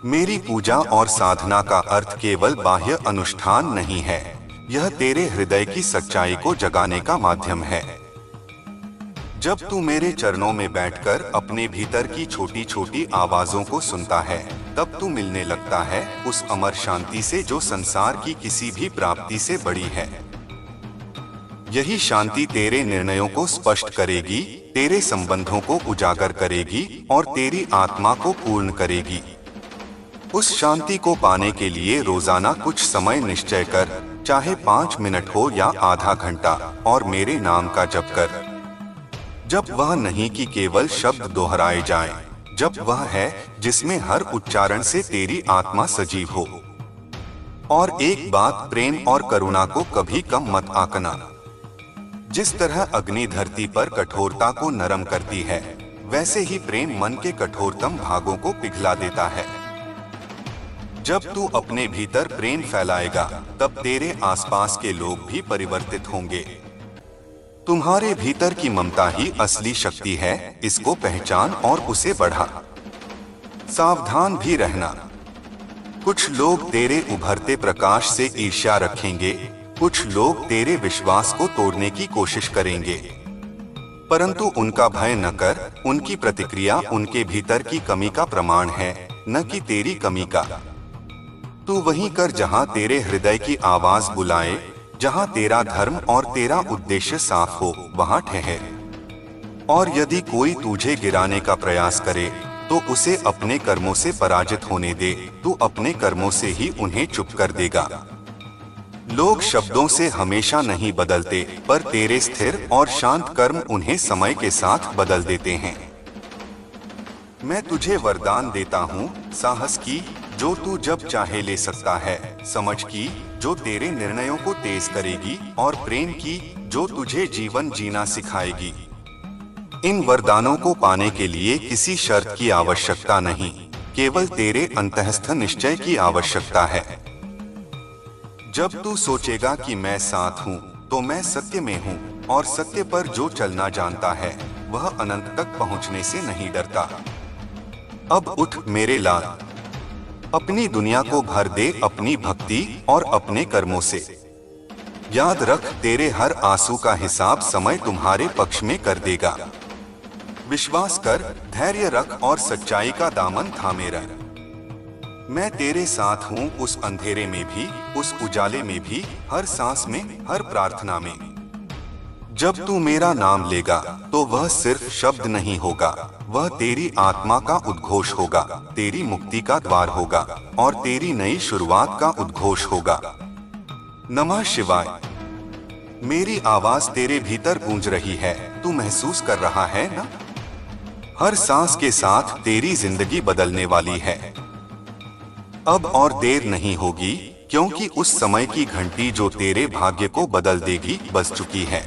मेरी पूजा और साधना का अर्थ केवल बाह्य अनुष्ठान नहीं है, यह तेरे हृदय की सच्चाई को जगाने का माध्यम है। जब तू मेरे चरणों में बैठकर अपने भीतर की छोटी छोटी आवाजों को सुनता है, तब तू मिलने लगता है उस अमर शांति से जो संसार की किसी भी प्राप्ति से बड़ी है। यही शांति तेरे निर्णयों को स्पष्ट करेगी, तेरे संबंधों को उजागर करेगी और तेरी आत्मा को पूर्ण करेगी। उस शांति को पाने के लिए रोजाना कुछ समय निश्चय कर, चाहे 5 मिनट हो या आधा घंटा, और मेरे नाम का जप कर। जब वह नहीं कि केवल शब्द दोहराए जाएं, जब वह है जिसमें हर उच्चारण से तेरी आत्मा सजीव हो। और एक बात, प्रेम और करुणा को कभी कम मत आंकना। जिस तरह अग्नि धरती पर कठोरता को नरम करती है, वैसे ही प्रेम मन के कठोरतम भागों को पिघला देता है। जब तू अपने भीतर प्रेम फैलाएगा, तब तेरे आसपास के लोग भी परिवर्तित होंगे। तुम्हारे भीतर की ममता ही असली शक्ति है, इसको पहचान और उसे बढ़ा। सावधान भी रहना। कुछ लोग तेरे उभरते प्रकाश से ईर्ष्या रखेंगे, कुछ लोग तेरे विश्वास को तोड़ने की कोशिश करेंगे, परंतु उनका भय न कर। उनकी प्रतिक्रिया उनके भीतर की कमी का प्रमाण है, न कि तेरी कमी का। तू वहीं कर जहां तेरे हृदय की आवाज बुलाए, जहां तेरा धर्म और तेरा उद्देश्य साफ हो, वहां ठहर। और यदि कोई तुझे गिराने का प्रयास करे, तो उसे अपने कर्मों से पराजित होने दे। तू अपने कर्मों से ही उन्हें चुप कर देगा। लोग शब्दों से हमेशा नहीं बदलते, पर तेरे स्थिर और शांत कर्म उन्हें समय के साथ बदल देते हैं। मैं तुझे वरदान देता हूँ, साहस की, जो तू जब चाहे ले सकता है, समझ की, जो तेरे निर्णयों को तेज करेगी, और प्रेम की, जो तुझे जीवन जीना सिखाएगी। इन वरदानों को पाने के लिए किसी शर्त की आवश्यकता नहीं, केवल तेरे अंतःस्थ निश्चय की आवश्यकता है। जब तू सोचेगा कि मैं साथ हूँ, तो मैं सत्य में हूँ, और सत्य पर जो चलना जानता है, वह अनंत तक पहुँचने से नहीं डरता। अब उठ मेरे लाल, अपनी दुनिया को भर दे अपनी भक्ति और अपने कर्मों से। याद रख, तेरे हर आंसू का हिसाब समय तुम्हारे पक्ष में कर देगा। विश्वास कर, धैर्य रख और सच्चाई का दामन थामे रह। मैं तेरे साथ हूँ, उस अंधेरे में भी, उस उजाले में भी, हर सांस में, हर प्रार्थना में। जब तू मेरा नाम लेगा, तो वह सिर्फ शब्द नहीं होगा, वह तेरी आत्मा का उद्घोष होगा, तेरी मुक्ति का द्वार होगा, और तेरी नई शुरुआत का उद्घोष होगा। नमः शिवाय। मेरी आवाज तेरे भीतर गूंज रही है, तू महसूस कर रहा है ना? हर सांस के साथ तेरी जिंदगी बदलने वाली है। अब और देर नहीं होगी, क्योंकि उस समय की घंटी जो तेरे भाग्य को बदल देगी बज चुकी है।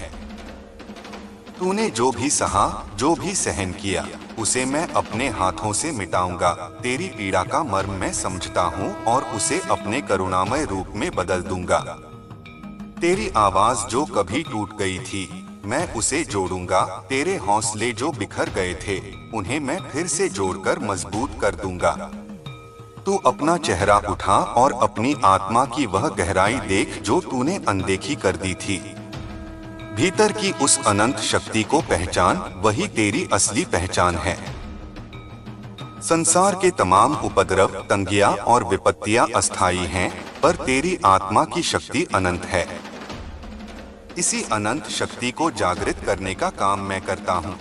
तूने जो भी सहा, जो भी सहन किया, उसे मैं अपने हाथों से मिटाऊंगा। तेरी पीड़ा का मर्म मैं समझता हूँ और उसे अपने करुणामय रूप में बदल दूंगा। तेरी आवाज जो कभी टूट गई थी, मैं उसे जोड़ूंगा। तेरे हौसले जो बिखर गए थे, उन्हें मैं फिर से जोड़कर मजबूत कर दूंगा। तू अपना चेहरा उठा और अपनी आत्मा की वह गहराई देख जो तूने अनदेखी कर दी थी। भीतर की उस अनंत शक्ति को पहचान, वही तेरी असली पहचान है। संसार के तमाम उपद्रव, तंगियां और विपत्तियां अस्थायी हैं, पर तेरी आत्मा की शक्ति अनंत है। इसी अनंत शक्ति को जागृत करने का काम मैं करता हूँ।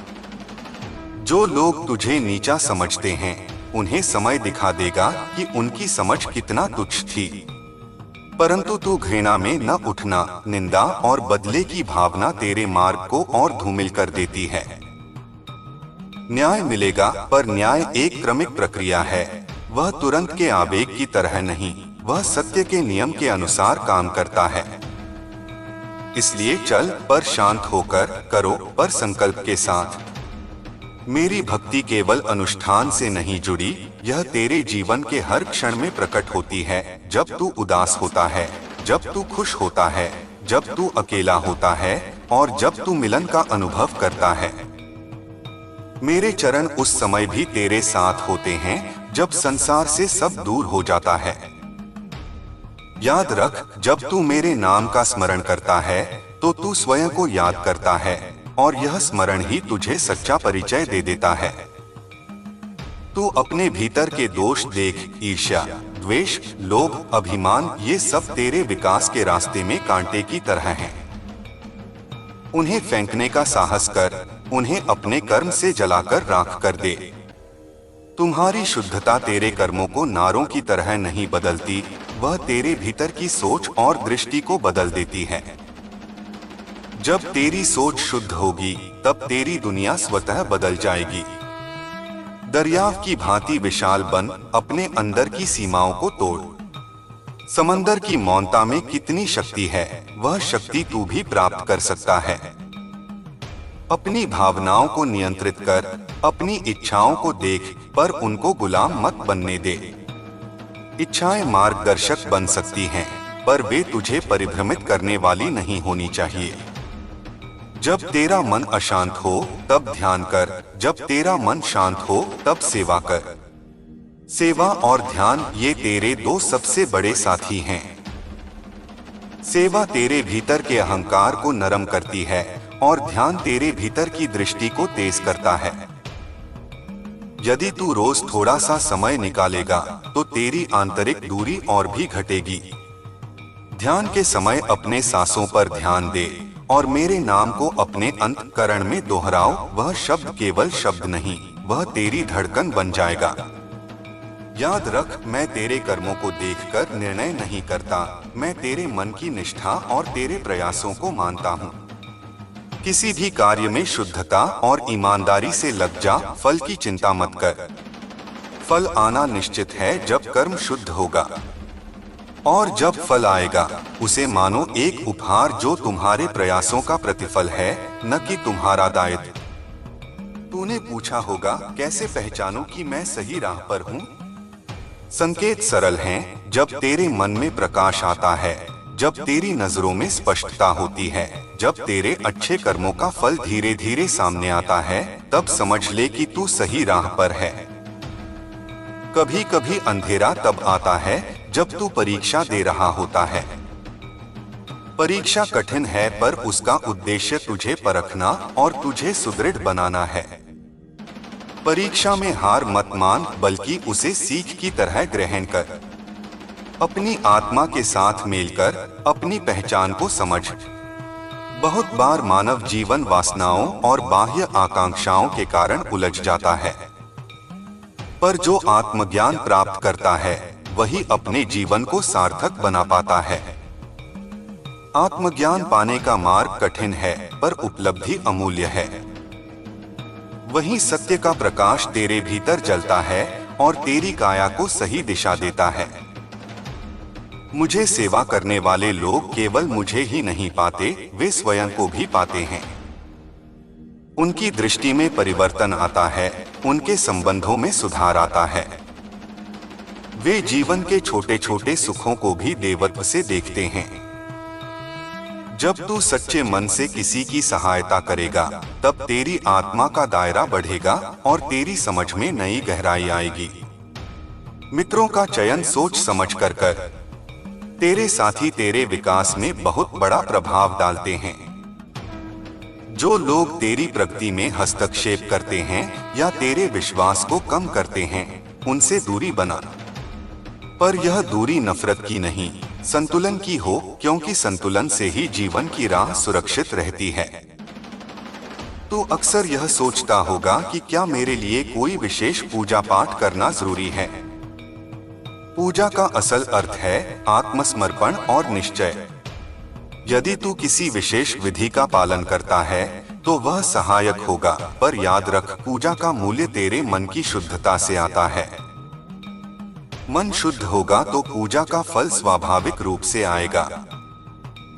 जो लोग तुझे नीचा समझते हैं, उन्हें समय दिखा देगा कि उनकी समझ कितना तुच्छ थी। परंतु तू घृणा में न उठना। निंदा और बदले की भावना तेरे मार्ग को और धूमिल कर देती है। न्याय मिलेगा, पर न्याय एक क्रमिक प्रक्रिया है। वह तुरंत के आवेग की तरह नहीं, वह सत्य के नियम के अनुसार काम करता है। इसलिए चल, पर शांत होकर, करो पर संकल्प के साथ। मेरी भक्ति केवल अनुष्ठान से नहीं जुड़ी, यह तेरे जीवन के हर क्षण में प्रकट होती है। जब तू उदास होता है, जब तू खुश होता है, जब तू अकेला होता है और जब तू मिलन का अनुभव करता है। मेरे चरण उस समय भी तेरे साथ होते हैं जब संसार से सब दूर हो जाता है। याद रख, जब तू मेरे नाम का स्मरण करता है तो तू स्वयं को याद करता है और यह स्मरण ही तुझे सच्चा परिचय दे देता है। तू अपने भीतर के दोष देख, ईर्ष्या, द्वेष, लोभ, अभिमान, ये सब तेरे विकास के रास्ते में कांटे की तरह हैं। उन्हें फेंकने का साहस कर, उन्हें अपने कर्म से जलाकर राख कर दे। तुम्हारी शुद्धता तेरे कर्मों को नारों की तरह नहीं बदलती, वह तेरे भीतर की सोच और दृष्टि को बदल देती है। जब तेरी सोच शुद्ध होगी तब तेरी दुनिया स्वतः बदल जाएगी। दरियाव की भांति विशाल बन अपने अंदर की सीमाओं को तोड़। समंदर की मौनता में कितनी शक्ति है, वह शक्ति तू भी प्राप्त कर सकता है। अपनी भावनाओं को नियंत्रित कर, अपनी इच्छाओं को देख, पर उनको गुलाम मत बनने दे। इच्छाएं मार्गदर्शक बन सकती हैं, पर वे तुझे परिभ्रमित करने वाली नहीं होनी चाहिए। जब तेरा मन अशांत हो तब ध्यान कर, जब तेरा मन शांत हो तब सेवा कर। सेवा और ध्यान ये तेरे दो सबसे बड़े साथी हैं। सेवा तेरे भीतर के अहंकार को नरम करती है और ध्यान तेरे भीतर की दृष्टि को तेज करता है। यदि तू रोज थोड़ा सा समय निकालेगा तो तेरी आंतरिक दूरी और भी घटेगी। ध्यान के समय अपने सांसों पर ध्यान दे और मेरे नाम को अपने अंतःकरण में दोहराओ। वह शब्द केवल शब्द नहीं, वह तेरी धड़कन बन जाएगा। याद रख, मैं तेरे कर्मों को देखकर निर्णय नहीं करता, मैं तेरे मन की निष्ठा और तेरे प्रयासों को मानता हूँ। किसी भी कार्य में शुद्धता और ईमानदारी से लग जा, फल की चिंता मत कर। फल आना निश्चित है जब कर्म शुद्ध होगा, और जब फल आएगा उसे मानो एक उपहार जो तुम्हारे प्रयासों का प्रतिफल है, न कि तुम्हारा दायित्व। तूने पूछा होगा, कैसे पहचानूं कि मैं सही राह पर हूँ? संकेत सरल हैं। जब तेरे मन में प्रकाश आता है, जब तेरी नजरों में स्पष्टता होती है, जब तेरे अच्छे कर्मों का फल धीरे धीरे सामने आता है, तब समझ ले कि तू सही राह पर है। कभी कभी अंधेरा तब आता है जब तू परीक्षा दे रहा होता है। परीक्षा कठिन है, पर उसका उद्देश्य तुझे परखना और तुझे सुदृढ़ बनाना है। परीक्षा में हार मत मान, बल्कि उसे सीख की तरह ग्रहण कर। अपनी आत्मा के साथ मेल कर अपनी पहचान को समझ। बहुत बार मानव जीवन वासनाओं और बाह्य आकांक्षाओं के कारण उलझ जाता है, पर जो आत्मज्ञान प्राप्त करता है वही अपने जीवन को सार्थक बना पाता है। आत्मज्ञान पाने का मार्ग कठिन है, पर उपलब्धि अमूल्य है। वही सत्य का प्रकाश तेरे भीतर जलता है और तेरी काया को सही दिशा देता है। मुझे सेवा करने वाले लोग केवल मुझे ही नहीं पाते, वे स्वयं को भी पाते हैं। उनकी दृष्टि में परिवर्तन आता है, उनके संबंधों में सुधार आता है। वे जीवन के छोटे छोटे सुखों को भी देवत्व से देखते हैं। जब तू सच्चे मन से किसी की सहायता करेगा, तब तेरी आत्मा का दायरा बढ़ेगा और तेरी समझ में नई गहराई आएगी। मित्रों का चयन सोच समझ कर कर। तेरे साथी तेरे विकास में बहुत बड़ा प्रभाव डालते हैं। जो लोग तेरी प्रगति में हस्तक्षेप करते हैं या तेरे विश्वास को कम करते हैं, उनसे दूरी बना। पर यह दूरी नफरत की नहीं, संतुलन की हो, क्योंकि संतुलन से ही जीवन की राह सुरक्षित रहती है। तू अक्सर यह सोचता होगा कि क्या मेरे लिए कोई विशेष पूजा पाठ करना जरूरी है। पूजा का असल अर्थ है आत्मसमर्पण और निश्चय। यदि तू किसी विशेष विधि का पालन करता है तो वह सहायक होगा, पर याद रख, पूजा का मूल्य तेरे मन की शुद्धता से आता है। मन शुद्ध होगा तो पूजा का फल स्वाभाविक रूप से आएगा।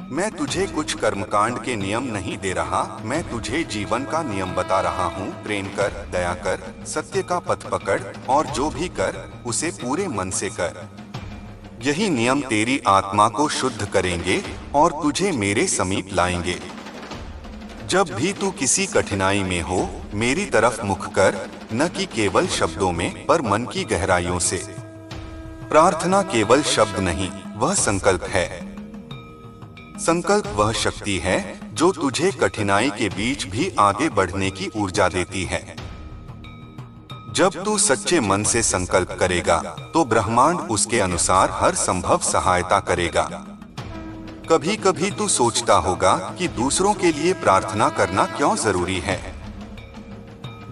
मैं तुझे कुछ कर्मकांड के नियम नहीं दे रहा, मैं तुझे जीवन का नियम बता रहा हूँ। प्रेम कर, दया कर, सत्य का पथ पकड़ और जो भी कर उसे पूरे मन से कर। यही नियम तेरी आत्मा को शुद्ध करेंगे और तुझे मेरे समीप लाएंगे। जब भी तू किसी कठिनाई में हो, मेरी तरफ मुख कर, न कि केवल शब्दों में पर मन की गहराइयों से। प्रार्थना केवल शब्द नहीं, वह संकल्प है। संकल्प वह शक्ति है जो तुझे कठिनाई के बीच भी आगे बढ़ने की ऊर्जा देती है। जब तू सच्चे मन से संकल्प करेगा तो ब्रह्मांड उसके अनुसार हर संभव सहायता करेगा। कभी कभी तू सोचता होगा कि दूसरों के लिए प्रार्थना करना क्यों जरूरी है।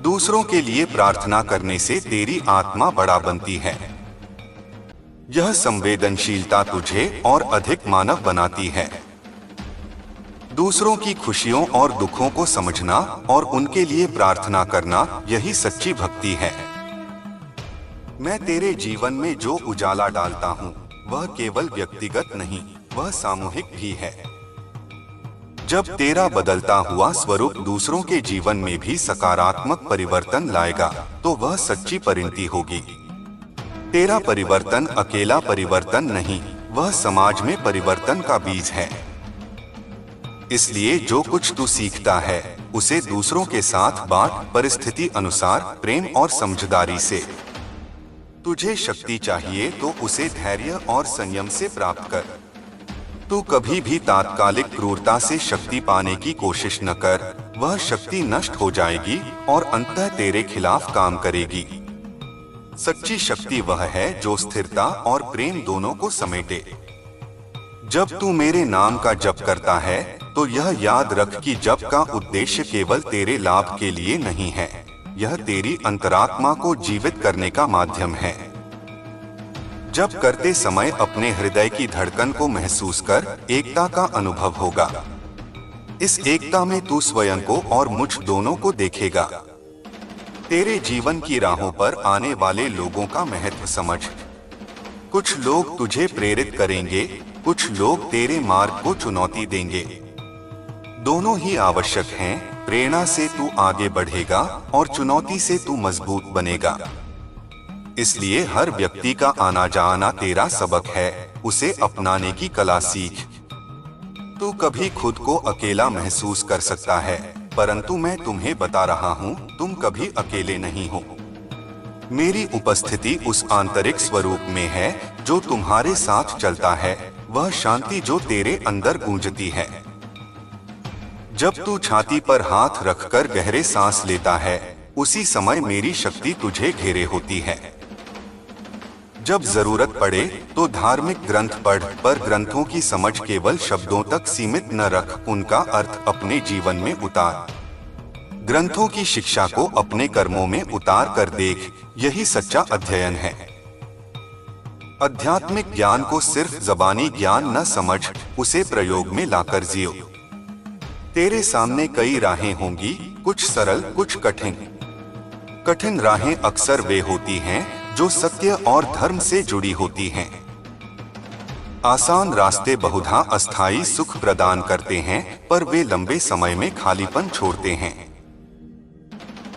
दूसरों के लिए प्रार्थना करने से तेरी आत्मा बड़ा बनती है। यह संवेदनशीलता तुझे और अधिक मानव बनाती है। दूसरों की खुशियों और दुखों को समझना और उनके लिए प्रार्थना करना, यही सच्ची भक्ति है। मैं तेरे जीवन में जो उजाला डालता हूँ, वह केवल व्यक्तिगत नहीं, वह सामूहिक भी है। जब तेरा बदलता हुआ स्वरूप दूसरों के जीवन में भी सकारात्मक परिवर्तन लाएगा, तो वह सच्ची परिणति होगी। तेरा परिवर्तन अकेला परिवर्तन नहीं, वह समाज में परिवर्तन का बीज है। इसलिए जो कुछ तू सीखता है, उसे दूसरों के साथ बांट, परिस्थिति अनुसार प्रेम और समझदारी से। तुझे शक्ति चाहिए तो उसे धैर्य और संयम से प्राप्त कर। तू कभी भी तात्कालिक क्रूरता से शक्ति पाने की कोशिश न कर, वह शक्ति नष्ट हो जाएगी और अंततः तेरे खिलाफ काम करेगी। सच्ची शक्ति वह है जो स्थिरता और प्रेम दोनों को समेटे। जब तू मेरे नाम का जप करता है, तो यह याद रख कि जप का उद्देश्य केवल तेरे लाभ के लिए नहीं है, यह तेरी अंतरात्मा को जीवित करने का माध्यम है। जप करते समय अपने हृदय की धड़कन को महसूस कर एकता का अनुभव होगा। इस एकता में तू स्वयं को और मुझ दोनों को देखेगा। तेरे जीवन की राहों पर आने वाले लोगों का महत्व समझ। कुछ लोग तुझे प्रेरित करेंगे, कुछ लोग तेरे मार्ग को चुनौती देंगे। दोनों ही आवश्यक हैं। प्रेरणा से तू आगे बढ़ेगा और चुनौती से तू मजबूत बनेगा। इसलिए हर व्यक्ति का आना जाना तेरा सबक है, उसे अपनाने की कला सीख। तू कभी खुद को अकेला महसूस कर सकता है, परंतु मैं तुम्हें बता रहा हूँ, तुम कभी अकेले नहीं हो। मेरी उपस्थिति उस आंतरिक स्वरूप में है जो तुम्हारे साथ चलता है, वह शांति जो तेरे अंदर गूंजती है। जब तू छाती पर हाथ रखकर गहरे सांस लेता है, उसी समय मेरी शक्ति तुझे घेरे होती है। जब जरूरत पड़े तो धार्मिक ग्रंथ पढ़, पर ग्रंथों की समझ केवल शब्दों तक सीमित न रख, उनका अर्थ अपने जीवन में उतार। ग्रंथों की शिक्षा को अपने कर्मों में उतार कर देख, यही सच्चा अध्ययन है। आध्यात्मिक ज्ञान को सिर्फ ज़बानी ज्ञान न समझ, उसे प्रयोग में लाकर जियो। तेरे सामने कई राहें होंगी, कुछ सरल, कुछ कठिन। कठिन राहें अक्सर वे होती हैं जो सत्य और धर्म से जुड़ी होती हैं। आसान रास्ते बहुधा अस्थायी सुख प्रदान करते हैं, पर वे लंबे समय में खालीपन छोड़ते हैं।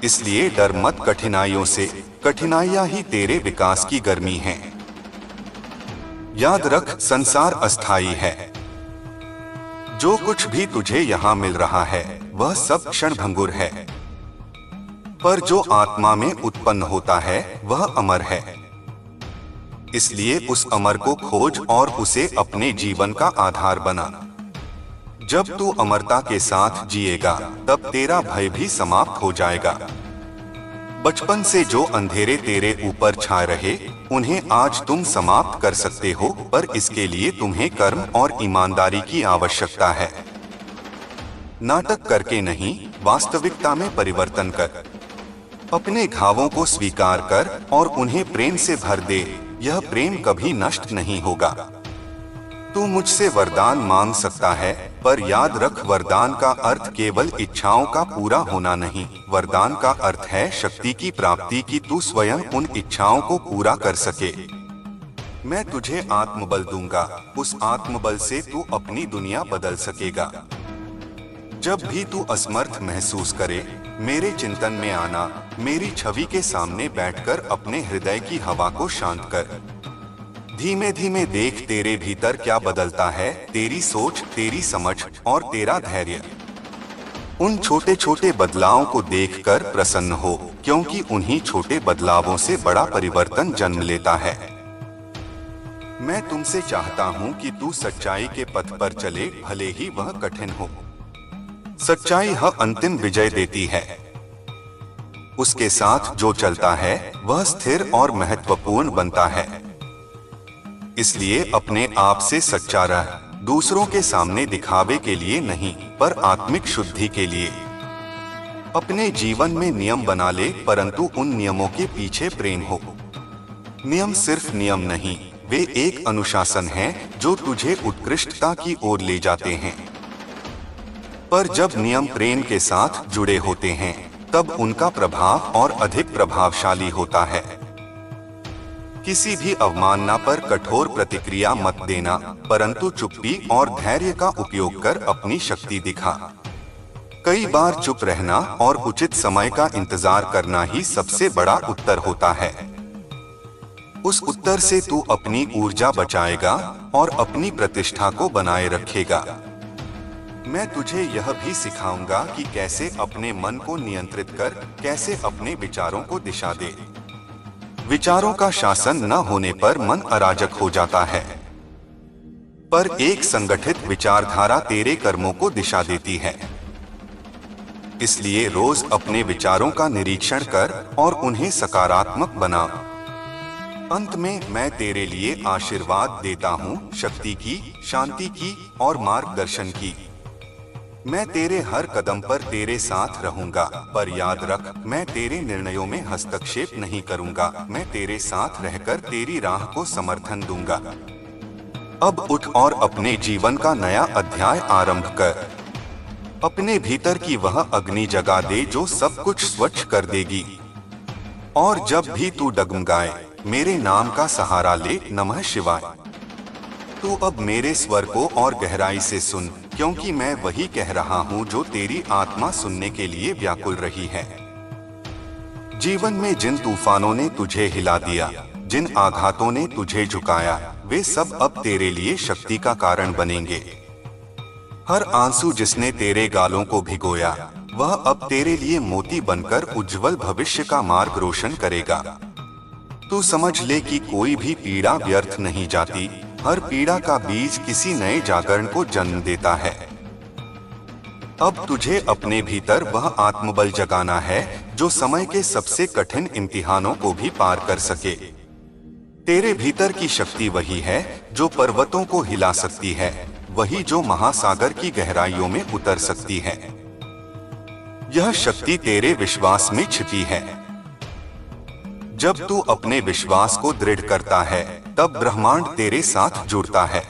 इसलिए डर मत कठिनाइयों से, कठिनाइयां ही तेरे विकास की गर्मी हैं। याद रख, संसार अस्थायी है। जो कुछ भी तुझे यहाँ मिल रहा है, वह सब क्षणभंगुर है, पर जो आत्मा में उत्पन्न होता है, वह अमर है। इसलिए उस अमर को खोज और उसे अपने जीवन का आधार बना। जब तू अमरता के साथ जिएगा, तब तेरा भय भी समाप्त हो जाएगा। बचपन से जो अंधेरे तेरे ऊपर छाए रहे, उन्हें आज तुम समाप्त कर सकते हो, पर इसके लिए तुम्हें कर्म और ईमानदारी की आवश्यकता है। नाटक करके नहीं, वास्तविकता में परिवर्तन कर। अपने घावों को स्वीकार कर और उन्हें प्रेम से भर दे, यह प्रेम कभी नष्ट नहीं होगा। तू मुझसे वरदान मांग सकता है, पर याद रख, वरदान का अर्थ केवल इच्छाओं का पूरा होना नहीं, वरदान का अर्थ है शक्ति की प्राप्ति, की तू स्वयं उन इच्छाओं को पूरा कर सके। मैं तुझे आत्मबल दूंगा, उस आत्मबल से तू अपनी दुनिया बदल सकेगा। जब भी तू असमर्थ महसूस करे, मेरे चिंतन में आना, मेरी छवि के सामने बैठकर अपने हृदय की हवा को शांत कर। धीमे धीमे देख तेरे भीतर क्या बदलता है, तेरी सोच, तेरी समझ और तेरा धैर्य। उन छोटे छोटे बदलावों को देखकर प्रसन्न हो, क्योंकि उन्हीं छोटे बदलावों से बड़ा परिवर्तन जन्म लेता है। मैं तुमसे चाहता हूँ कि तू सच्चाई के पथ पर चले, भले ही वह कठिन हो। सच्चाई हर अंतिम विजय देती है। उसके साथ जो चलता है वह स्थिर और महत्वपूर्ण बनता है। इसलिए अपने आप से सच्चा रह, दूसरों के सामने दिखावे के लिए नहीं, पर आत्मिक शुद्धि के लिए। अपने जीवन में नियम बना ले, परंतु उन नियमों के पीछे प्रेम हो। नियम सिर्फ नियम नहीं, वे एक अनुशासन है जो तुझे उत्कृष्टता की ओर ले जाते हैं। पर जब नियम प्रेम के साथ जुड़े होते हैं, तब उनका प्रभाव और अधिक प्रभावशाली होता है। किसी भी अवमानना पर कठोर प्रतिक्रिया मत देना, परंतु चुप्पी और धैर्य का उपयोग कर अपनी शक्ति दिखा। कई बार चुप रहना और उचित समय का इंतजार करना ही सबसे बड़ा उत्तर होता है। उस उत्तर से तू अपनी ऊर्जा बचाएगा और अपनी प्रतिष्ठा को बनाए रखेगा। मैं तुझे यह भी सिखाऊंगा कि कैसे अपने मन को नियंत्रित कर, कैसे अपने विचारों को दिशा दे। विचारों का शासन न होने पर मन अराजक हो जाता है, पर एक संगठित विचारधारा तेरे कर्मों को दिशा देती है। इसलिए रोज अपने विचारों का निरीक्षण कर और उन्हें सकारात्मक बना। अंत में मैं तेरे लिए आशीर्वाद देता हूँ, शक्ति की, शांति की और मार्गदर्शन की। मैं तेरे हर कदम पर तेरे साथ रहूंगा, पर याद रख, मैं तेरे निर्णयों में हस्तक्षेप नहीं करूंगा। मैं तेरे साथ रहकर तेरी राह को समर्थन दूंगा। अब उठ और अपने जीवन का नया अध्याय आरंभ कर। अपने भीतर की वह अग्नि जगा दे जो सब कुछ स्वच्छ कर देगी। और जब भी तू डगमगाए, मेरे नाम का सहारा ले, नमः शिवाय। तू अब मेरे स्वर को और गहराई से सुन, क्योंकि मैं वही कह रहा हूँ जो तेरी आत्मा सुनने के लिए व्याकुल रही है। जीवन में जिन तूफानों ने तुझे हिला दिया, जिन आघातों ने तुझे झुकाया, वे सब अब तेरे लिए शक्ति का कारण बनेंगे। हर आंसू जिसने तेरे गालों को भिगोया, वह अब तेरे लिए मोती बनकर उज्जवल भविष्य का मार्ग रोशन करेगा। तू समझ ले कि कोई भी पीड़ा व्यर्थ नहीं जाती। हर पीड़ा का बीज किसी नए जागरण को जन्म देता है। अब तुझे अपने भीतर वह आत्मबल जगाना है जो समय के सबसे कठिन इम्तिहानों को भी पार कर सके। तेरे भीतर की शक्ति वही है जो पर्वतों को हिला सकती है, वही जो महासागर की गहराइयों में उतर सकती है। यह शक्ति तेरे विश्वास में छिपी है। जब तू अपने विश्वास को दृढ़ करता है, तब ब्रह्मांड तेरे साथ जुड़ता है।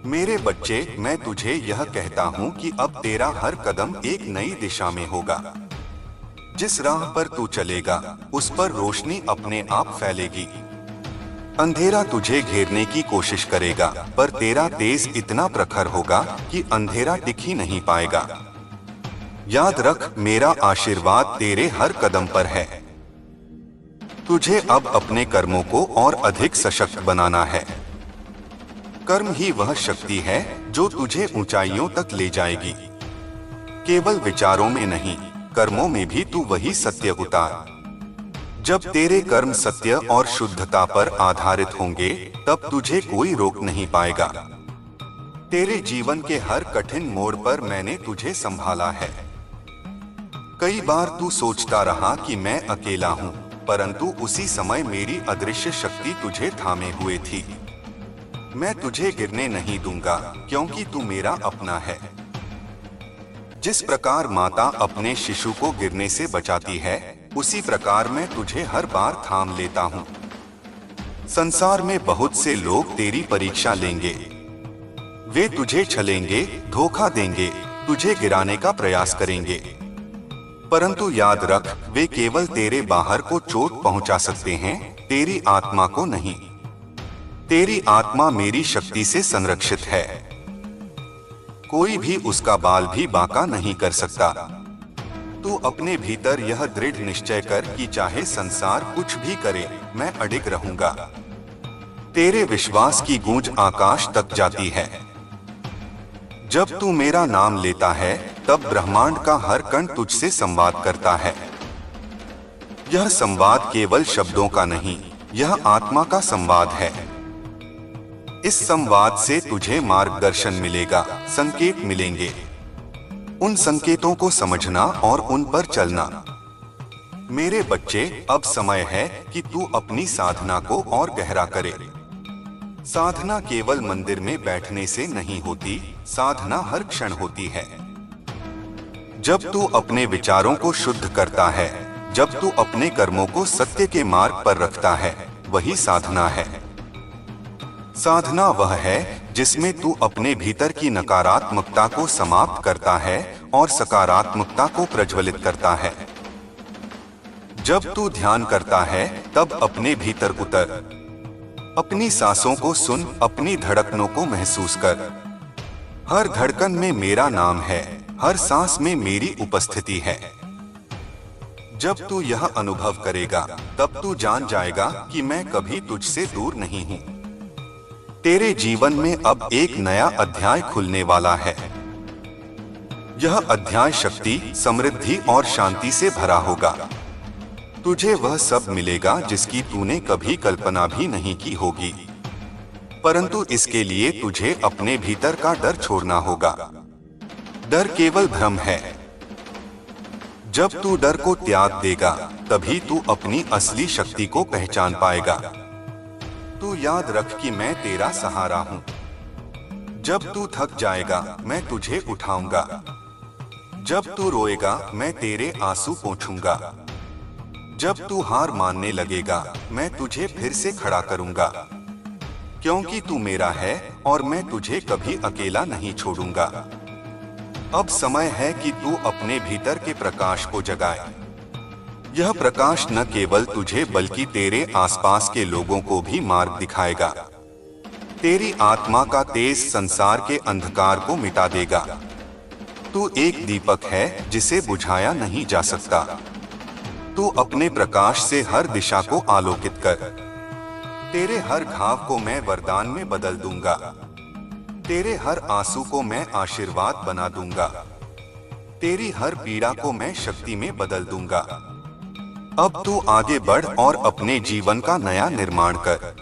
मेरे बच्चे, मैं तुझे यह कहता हूँ कि अब तेरा हर कदम एक नई दिशा में होगा। जिस राह पर तू चलेगा, उस पर रोशनी अपने आप फैलेगी। अंधेरा तुझे घेरने की कोशिश करेगा, पर तेरा तेज इतना प्रखर होगा कि अंधेरा टिक ही नहीं पाएगा। याद रख, मेरा आशीर्वाद तेरे हर कदम पर है। तुझे अब अपने कर्मों को और अधिक सशक्त बनाना है। कर्म ही वह शक्ति है जो तुझे ऊंचाइयों तक ले जाएगी। केवल विचारों में नहीं, कर्मों में भी तू वही सत्य उतार। जब तेरे कर्म सत्य और शुद्धता पर आधारित होंगे, तब तुझे कोई रोक नहीं पाएगा। तेरे जीवन के हर कठिन मोड़ पर मैंने तुझे संभाला है। कई बार तू सोचता रहा कि मैं अकेला हूँ, परंतु उसी समय मेरी अदृश्य शक्ति तुझे थामे हुए थी। मैं तुझे गिरने नहीं दूंगा, क्योंकि तू मेरा अपना है। जिस प्रकार माता अपने शिशु को गिरने से बचाती है, उसी प्रकार मैं तुझे हर बार थाम लेता हूँ। संसार में बहुत से लोग तेरी परीक्षा लेंगे। वे तुझे छलेंगे, धोखा देंगे, तुझे गिराने का प्रयास करेंगे। परंतु याद रख, वे केवल तेरे बाहर को चोट पहुंचा सकते हैं, तेरी आत्मा को नहीं। तेरी आत्मा मेरी शक्ति से संरक्षित है। कोई भी उसका बाल भी बांका नहीं कर सकता। तू अपने भीतर यह दृढ़ निश्चय कर कि चाहे संसार कुछ भी करे, मैं अडिग रहूंगा। तेरे विश्वास की गूंज आकाश तक जाती है। जब तू मेरा नाम लेता है तब ब्रह्मांड का हर कण तुझसे संवाद करता है। यह संवाद केवल शब्दों का नहीं, यह आत्मा का संवाद है। इस संवाद से तुझे मार्गदर्शन मिलेगा, संकेत मिलेंगे। उन संकेतों को समझना और उन पर चलना। मेरे बच्चे, अब समय है कि तू अपनी साधना को और गहरा करे। साधना केवल मंदिर में बैठने से नहीं होती, साधना हर क्षण होती है। जब तू अपने विचारों को शुद्ध करता है, जब तू अपने कर्मों को सत्य के मार्ग पर रखता है, वही साधना है। साधना वह है जिसमें तू अपने भीतर की नकारात्मकता को समाप्त करता है और सकारात्मकता को प्रज्वलित करता है। जब तू ध्यान करता है तब अपने भीतर उतर, अपनी सांसों को सुन, अपनी धड़कनों को महसूस कर। हर धड़कन में मेरा नाम है, हर सांस में मेरी उपस्थिति है। जब तू यह अनुभव करेगा तब तू जान जाएगा कि मैं कभी तुझसे दूर नहीं हूं। तेरे जीवन में अब एक नया अध्याय खुलने वाला है। यह अध्याय शक्ति, समृद्धि और शांति से भरा होगा। तुझे वह सब मिलेगा जिसकी तूने कभी कल्पना भी नहीं की होगी, परंतु इसके लिए तुझे अपने भीतर का डर छोड़ना होगा। डर केवल भ्रम है। जब तू डर को त्याग देगा तभी तू अपनी असली शक्ति को पहचान पाएगा। तू याद रख कि मैं तेरा सहारा हूं। जब तू थक जाएगा मैं तुझे उठाऊंगा। जब तू रोएगा मैं तेरे आंसू पोंछूंगा। जब तू हार मानने लगेगा मैं तुझे फिर से खड़ा करूंगा, क्योंकि तू मेरा है और मैं तुझे कभी अकेला नहीं छोड़ूंगा। अब समय है कि तू अपने भीतर के प्रकाश को जगाए। यह प्रकाश न केवल तुझे बल्कि तेरे आसपास के लोगों को भी मार्ग दिखाएगा। तेरी आत्मा का तेज संसार के अंधकार को मिटा देगा। तू एक दीपक है जिसे बुझाया नहीं जा सकता। तू अपने प्रकाश से हर दिशा को आलोकित कर। तेरे हर घाव को मैं वरदान में बदल दूंगा। तेरे हर आंसू को मैं आशीर्वाद बना दूंगा। तेरी हर पीड़ा को मैं शक्ति में बदल दूंगा। अब तू आगे बढ़ और अपने जीवन का नया निर्माण कर।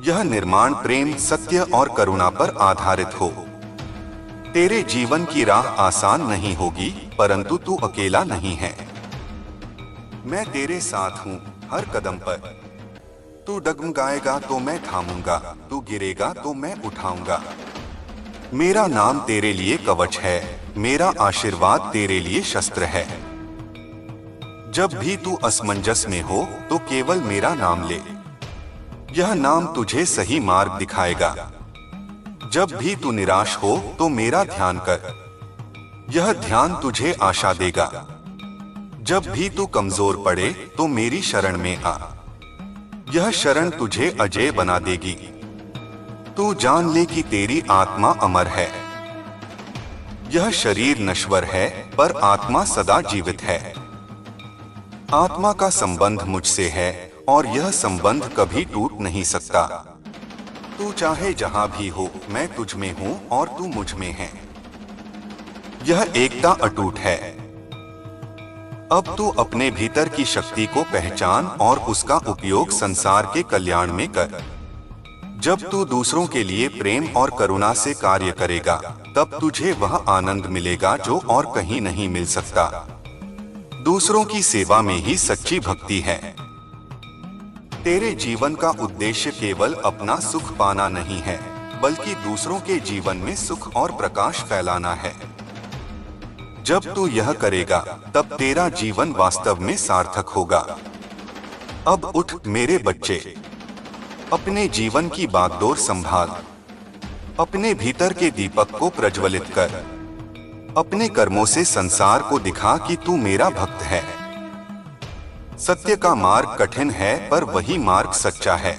यह निर्माण प्रेम, सत्य और करुणा पर आधारित हो। तेरे जीवन की राह आसान नहीं होगी, परंतु तू अकेला नहीं है। मैं तेरे साथ हूँ हर कदम पर। तू डगमगाएगा तो मैं थामूंगा, तू गिरेगा तो मैं उठाऊंगा। मेरा नाम तेरे लिए कवच है, मेरा आशीर्वाद तेरे लिए शस्त्र है। जब भी तू असमंजस में हो तो केवल मेरा नाम ले। यह नाम तुझे सही मार्ग दिखाएगा। जब भी तू निराश हो तो मेरा ध्यान कर। यह ध्यान तुझे आशा देगा। जब भी तू कमजोर पड़े तो मेरी शरण में आ। यह शरण तुझे अजय बना देगी। तू जान ले कि तेरी आत्मा अमर है। यह शरीर नश्वर है पर आत्मा सदा जीवित है। आत्मा का संबंध मुझसे है और यह संबंध कभी टूट नहीं सकता। तू चाहे जहां भी हो, मैं तुझ में हूं और तू मुझ में है। यह एकता अटूट है। अब तू अपने भीतर की शक्ति को पहचान और उसका उपयोग संसार के कल्याण में कर। जब तू दूसरों के लिए प्रेम और करुणा से कार्य करेगा तब तुझे वह आनंद मिलेगा जो और कहीं नहीं मिल सकता। दूसरों की सेवा में ही सच्ची भक्ति है। तेरे जीवन का उद्देश्य केवल अपना सुख पाना नहीं है, बल्कि दूसरों के जीवन में सुख और प्रकाश फैलाना है। जब तू यह करेगा तब तेरा जीवन वास्तव में सार्थक होगा। अब उठ मेरे बच्चे, अपने जीवन की बागडोर संभाल। अपने भीतर के दीपक को प्रज्वलित कर। अपने कर्मों से संसार को दिखा कि तू मेरा भक्त है। सत्य का मार्ग कठिन है पर वही मार्ग सच्चा है।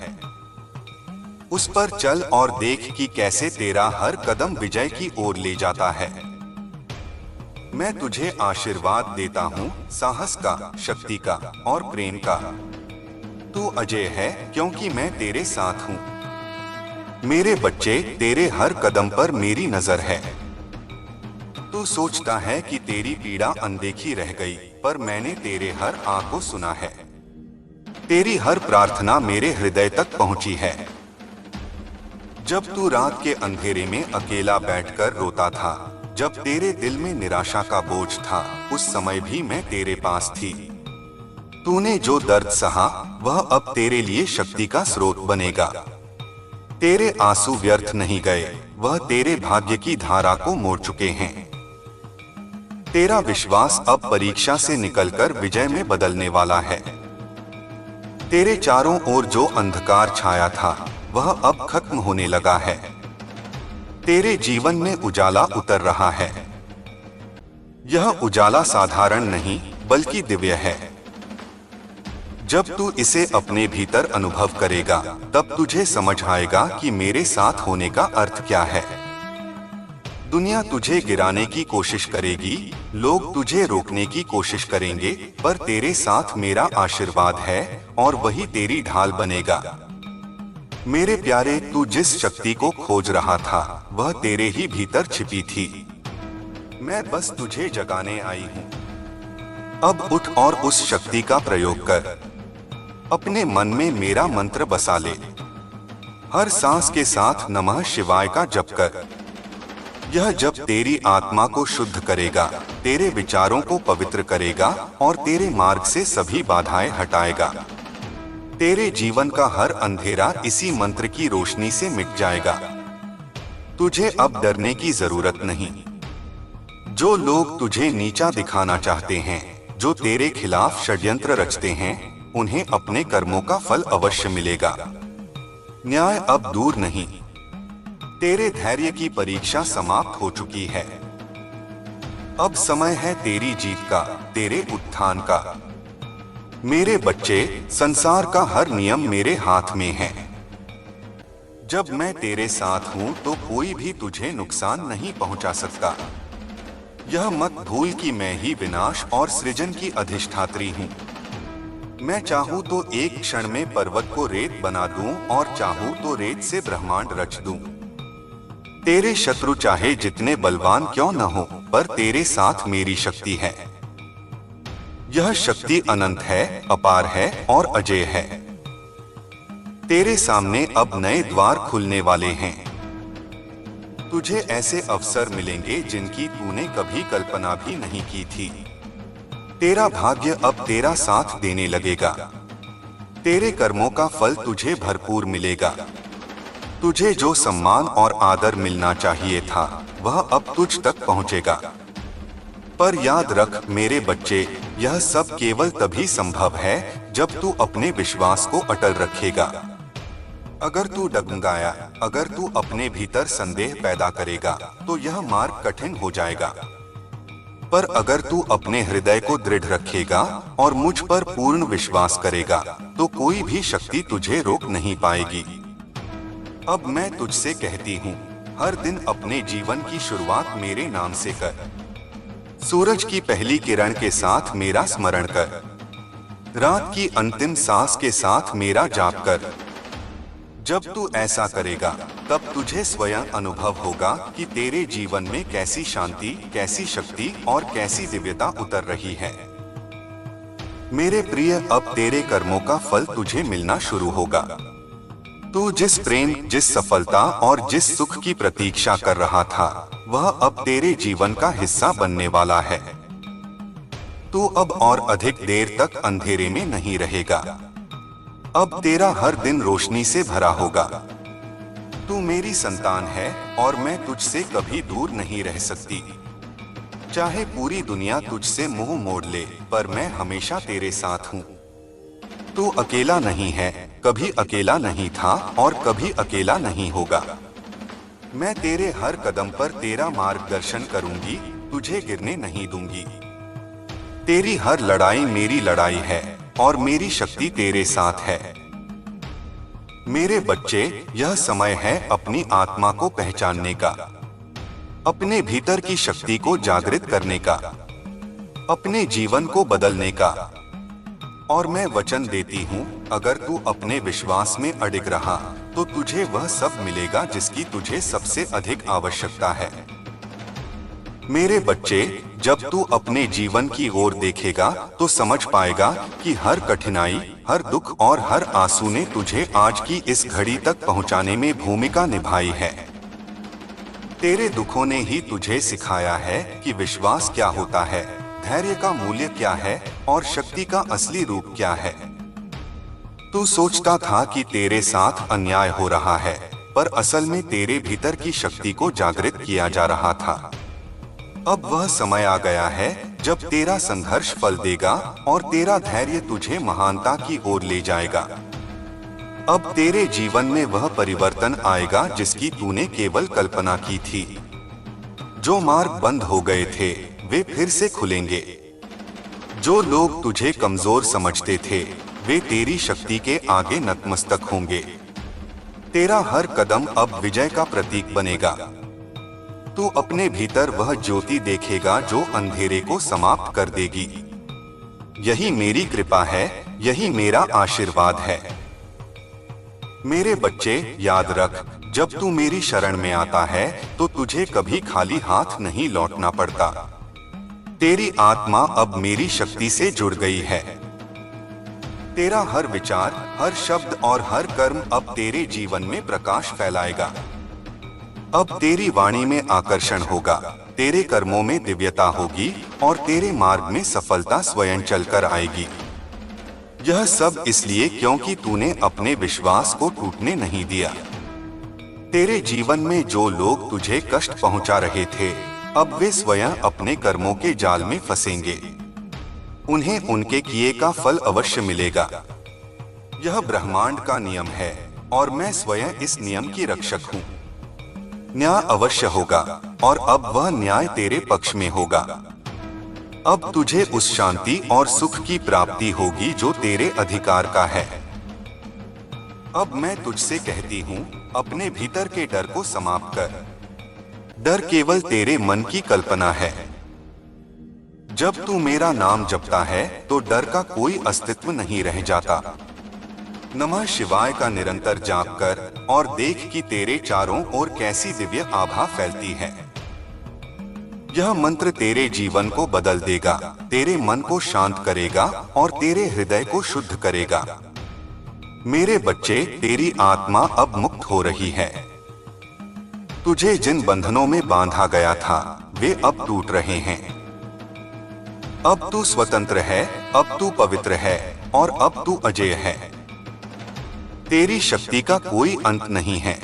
उस पर चल और देख कि कैसे तेरा हर कदम विजय की ओर ले जाता है। मैं तुझे आशीर्वाद देता हूँ, साहस का, शक्ति का और प्रेम का। तू अजय है क्योंकि मैं तेरे साथ हूँ। मेरे बच्चे, तेरे हर कदम पर मेरी नजर है। तू सोचता है कि तेरी पीड़ा अनदेखी रह गई, पर मैंने तेरे हर आह को सुना है। तेरी हर प्रार्थना मेरे हृदय तक पहुंची है। जब तू रात के अंधेरे में अकेला बैठकर रोता था, जब तेरे दिल में निराशा का बोझ था, उस समय भी मैं तेरे पास थी। तूने जो दर्द सहा, वह अब तेरे लिए शक्ति का स्रोत बनेगा। तेरे आंसू व्यर्थ नहीं गए, वह तेरे भाग्य की धारा को मोड़ चुके हैं। तेरा विश्वास अब परीक्षा से निकलकर विजय में बदलने वाला है। तेरे चारों ओर जो अंधकार छाया था, वह अब खत्म होने लगा है। तेरे जीवन में उजाला उतर रहा है। यह उजाला साधारण नहीं, बल्कि दिव्य है। जब तू इसे अपने भीतर अनुभव करेगा, तब तुझे समझ आएगा कि मेरे साथ होने का अर्थ क्या है। दुनिया तुझे गिराने की कोशिश करेगी, लोग तुझे रोकने की कोशिश करेंगे, पर तेरे साथ मेरा आशीर्वाद है और वही तेरी ढाल बनेगा। मेरे प्यारे, तू जिस शक्ति को खोज रहा था, वह तेरे ही भीतर छिपी थी। मैं बस तुझे जगाने आई हूँ। अब उठ और उस शक्ति का प्रयोग कर। अपने मन में मेरा मंत्र बसा ले। हर सांस के साथ नमः शिवाय का जप कर। यह जप तेरी आत्मा को शुद्ध करेगा, तेरे विचारों को पवित्र करेगा और तेरे मार्ग से सभी बाधाएं हटाएगा। तेरे जीवन का हर अंधेरा इसी मंत्र की रोशनी से मिट जाएगा। तुझे अब डरने की जरूरत नहीं। जो लोग तुझे नीचा दिखाना चाहते हैं, जो तेरे खिलाफ षड्यंत्र रचते हैं, उन्हें अपने कर्मों का फल अवश्य मिलेगा। न्याय अब दूर नहीं। तेरे धैर्य की परीक्षा समाप्त हो चुकी है। अब समय है तेरी जीत का, तेरे उत्थान का। मेरे बच्चे, संसार का हर नियम मेरे हाथ में है। जब मैं तेरे साथ हूं, तो कोई भी तुझे नुकसान नहीं पहुंचा सकता। यह मत भूल कि मैं ही विनाश और सृजन की अधिष्ठात्री हूं। मैं चाहूं तो एक क्षण में पर्वत को रेत बना दूं और चाहूं तो रेत से ब्रह्मांड रच दूं। तेरे शत्रु चाहे जितने बलवान क्यों न हो, पर तेरे साथ मेरी शक्ति है। यह शक्ति अनंत है, अपार है और अजेय है। तेरे सामने अब नए द्वार खुलने वाले हैं। तुझे ऐसे अवसर मिलेंगे जिनकी तूने कभी कल्पना भी नहीं की थी। तेरा भाग्य अब तेरा साथ देने लगेगा। तेरे कर्मों का फल तुझे भरपूर मिलेगा। तुझे जो सम्मान और आदर मिलना चाहिए था, वह अब तुझ तक पहुंचेगा। पर याद रख मेरे बच्चे, यह सब केवल तभी संभव है जब तू अपने विश्वास को अटल रखेगा। अगर तू डगमगाया, अगर तू अपने भीतर संदेह पैदा करेगा, तो यह मार्ग कठिन हो जाएगा। पर अगर तू अपने हृदय को दृढ़ रखेगा और मुझ पर पूर्ण विश्वास करेगा, तो कोई भी शक्ति तुझे रोक नहीं पाएगी। अब मैं तुझसे कहती हूँ, हर दिन अपने जीवन की शुरुआत मेरे नाम से कर। सूरज की पहली किरण के साथ मेरा स्मरण कर। रात की अंतिम सांस के साथ मेरा जाप कर। जब तू ऐसा करेगा, तब तुझे स्वयं अनुभव होगा कि तेरे जीवन में कैसी शांति, कैसी शक्ति और कैसी दिव्यता उतर रही है। मेरे प्रिय, अब तेरे कर्मों का फल तुझे मिलना शुरू होगा। तू जिस प्रेम, जिस सफलता और जिस सुख की प्रतीक्षा कर रहा था, वह अब तेरे जीवन का हिस्सा बनने वाला है। तू अब और अधिक देर तक अंधेरे में नहीं रहेगा। अब तेरा हर दिन रोशनी से भरा होगा। तू मेरी संतान है और मैं तुझसे कभी दूर नहीं रह सकती। चाहे पूरी दुनिया तुझसे मुंह मोड़ ले, पर मैं हमेशा तेरे साथ हूँ। तू अकेला नहीं है, कभी अकेला नहीं था और कभी अकेला नहीं होगा। मैं तेरे हर कदम पर तेरा मार्गदर्शन करूंगी, तुझे गिरने नहीं दूंगी। तेरी हर लड़ाई मेरी लड़ाई है और मेरी शक्ति तेरे साथ है। मेरे बच्चे, यह समय है अपनी आत्मा को पहचानने का, अपने भीतर की शक्ति को जागृत करने का, अपने जीवन को बदलने का। और मैं वचन देती हूँ, अगर तू अपने विश्वास में अडिग रहा, तो तुझे वह सब मिलेगा जिसकी तुझे सबसे अधिक आवश्यकता है। मेरे बच्चे, जब तू अपने जीवन की ओर देखेगा तो समझ पाएगा कि हर कठिनाई, हर दुख और हर आंसू ने तुझे आज की इस घड़ी तक पहुंचाने में भूमिका निभाई है। तेरे दुखों ने ही तुझे सिखाया है कि विश्वास क्या होता है, धैर्य का मूल्य क्या है और शक्ति का असली रूप क्या है। तू सोचता था कि तेरे साथ अन्याय हो रहा है, पर असल में तेरे भीतर की शक्ति को जागृत किया जा रहा था। अब वह समय आ गया है जब तेरा संघर्ष फल देगा और तेरा धैर्य तुझे महानता की ओर ले जाएगा। अब तेरे जीवन में वह परिवर्तन आएगा जिसकी तूने केवल कल्पना की थी। जो मार्ग बंद हो गए थे वे फिर से खुलेंगे। जो लोग तुझे कमजोर समझते थे वे तेरी शक्ति के आगे नतमस्तक होंगे। तेरा हर कदम अब विजय का प्रतीक बनेगा। तू अपने भीतर वह ज्योति देखेगा जो अंधेरे को समाप्त कर देगी। यही मेरी कृपा है, यही मेरा आशीर्वाद है। मेरे बच्चे, याद रख, जब तू मेरी शरण में आता है तो तुझे कभी खाली हाथ नहीं लौटना पड़ता। तेरी आत्मा अब मेरी शक्ति से जुड़ गई है। तेरा हर विचार, हर शब्द और हर कर्म अब तेरे जीवन में प्रकाश फैलाएगा। अब तेरी वाणी में आकर्षण होगा, तेरे कर्मों में दिव्यता होगी और तेरे मार्ग में सफलता स्वयं चलकर आएगी। यह सब इसलिए क्योंकि तूने अपने विश्वास को टूटने नहीं दिया। तेरे जीवन में जो लोग तुझे कष्ट पहुंचा रहे थे, अब वे स्वयं अपने कर्मों के जाल में फंसेंगे। उन्हें उनके किए का फल अवश्य मिलेगा। यह ब्रह्मांड का नियम है और मैं स्वयं इस नियम की रक्षक हूँ। न्याय अवश्य होगा और अब वह न्याय तेरे पक्ष में होगा। अब तुझे उस शांति और सुख की प्राप्ति होगी जो तेरे अधिकार का है। अब मैं तुझसे कहती हूँ, अपने भीतर के डर को समाप्त कर। डर केवल तेरे मन की कल्पना है। जब तू मेरा नाम जपता है तो डर का कोई अस्तित्व नहीं रह जाता। नमः शिवाय का निरंतर जाप कर और देख कि तेरे चारों ओर कैसी दिव्य आभा फैलती है। यह मंत्र तेरे जीवन को बदल देगा, तेरे मन को शांत करेगा और तेरे हृदय को शुद्ध करेगा। मेरे बच्चे, तेरी आत्मा अब मुक्त हो रही है। तुझे जिन बंधनों में बांधा गया था वे अब टूट रहे हैं। अब तू स्वतंत्र है, अब तू पवित्र है और अब तू अजेय है। तेरी शक्ति का कोई अंत नहीं है।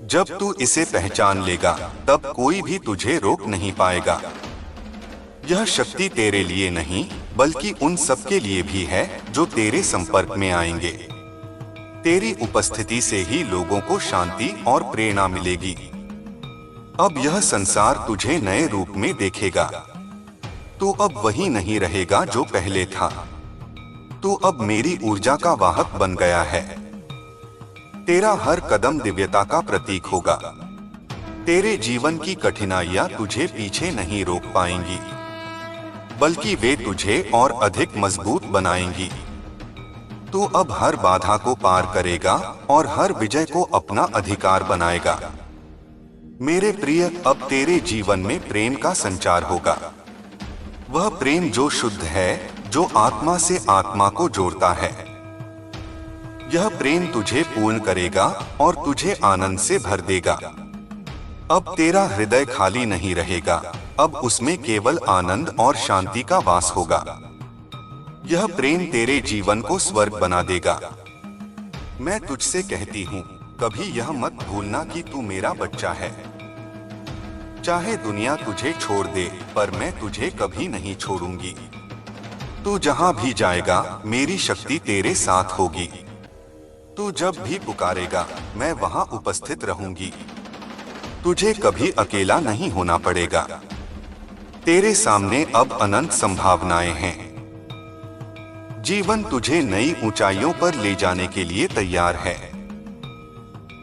जब तू इसे पहचान लेगा तब कोई भी तुझे रोक नहीं पाएगा। यह शक्ति तेरे लिए नहीं बल्कि उन सबके लिए भी है जो तेरे संपर्क में आएंगे। तेरी उपस्थिति से ही लोगों को शांति और प्रेरणा मिलेगी। अब यह संसार तुझे नए रूप में देखेगा। तू अब वही नहीं रहेगा जो पहले था। तू अब मेरी ऊर्जा का वाहक बन गया है। तेरा हर कदम दिव्यता का प्रतीक होगा। तेरे जीवन की कठिनाइयां तुझे पीछे नहीं रोक पाएंगी, बल्कि वे तुझे और अधिक मजबूत बनाएंगी। तू अब हर बाधा को पार करेगा और हर विजय को अपना अधिकार बनाएगा। मेरे प्रिय, अब तेरे जीवन में प्रेम का संचार होगा। वह प्रेम जो शुद्ध है, जो आत्मा से आत्मा को जोड़ता है। यह प्रेम तुझे पूर्ण करेगा और तुझे आनंद से भर देगा। अब तेरा हृदय खाली नहीं रहेगा, अब उसमें केवल आनंद और शांति का वास होगा। यह प्रेम तेरे जीवन को स्वर्ग बना देगा। मैं तुझसे कहती हूँ, कभी यह मत भूलना कि तू मेरा बच्चा है। चाहे दुनिया तुझे छोड़ दे, पर मैं तुझे कभी नहीं छोड़ूंगी। तू जहां भी जाएगा मेरी शक्ति तेरे साथ होगी। तू जब भी पुकारेगा मैं वहां उपस्थित रहूंगी। तुझे कभी अकेला नहीं होना पड़ेगा। तेरे सामने अब अनंत संभावनाएं हैं। जीवन तुझे नई ऊंचाइयों पर ले जाने के लिए तैयार है।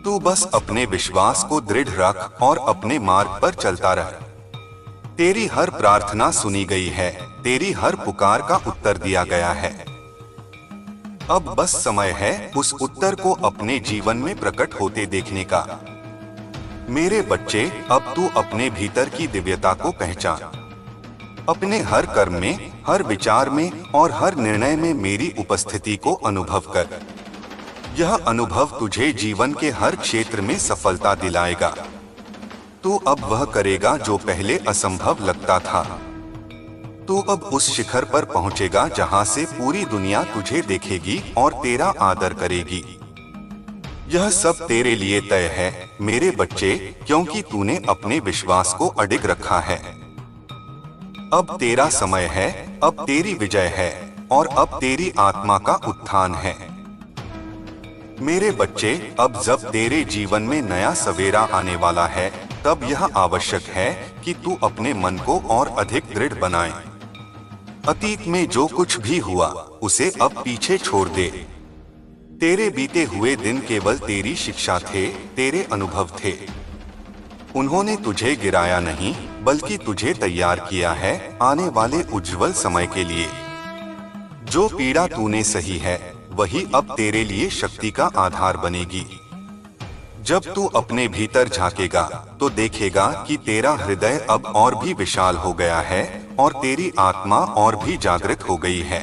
तू बस अपने विश्वास को दृढ़ रख और अपने मार्ग पर चलता रह। तेरी हर प्रार्थना सुनी गई है, तेरी हर पुकार का उत्तर दिया गया है। अब बस समय है उस उत्तर को अपने जीवन में प्रकट होते देखने का। मेरे बच्चे, अब तू अपने भीतर की दिव्यता को पहचान। अपने हर कर्म में, हर विचार में और हर निर्णय में मेरी उपस्थिति को अनुभव कर। यह अनुभव तुझे जीवन के हर क्षेत्र में सफलता दिलाएगा। तू अब वह करेगा जो पहले असंभव लगता था। तू अब उस शिखर पर पहुंचेगा जहां से पूरी दुनिया तुझे देखेगी और तेरा आदर करेगी। यह सब तेरे लिए तय है मेरे बच्चे, क्योंकि तूने अपने विश्वास को अडिग रखा है। अब तेरा समय है, अब तेरी विजय है और अब तेरी आत्मा का उत्थान है। मेरे बच्चे, अब जब तेरे जीवन में नया सवेरा आने वाला है, तब यह आवश्यक है कि तू अपने मन को और अधिक दृढ़ बनाए। अतीत में जो कुछ भी हुआ उसे अब पीछे छोड़ दे। तेरे बीते हुए दिन केवल तेरी शिक्षा थे, तेरे अनुभव थे। उन्होंने तुझे गिराया नहीं, बल्कि तुझे तैयार किया है आने वाले उज्जवल समय के लिए। जो पीड़ा तूने सही है, वही अब तेरे लिए शक्ति का आधार बनेगी। जब तू अपने भीतर झांकेगा तो देखेगा कि तेरा हृदय अब और भी विशाल हो गया है और तेरी आत्मा और भी जागृत हो गई है।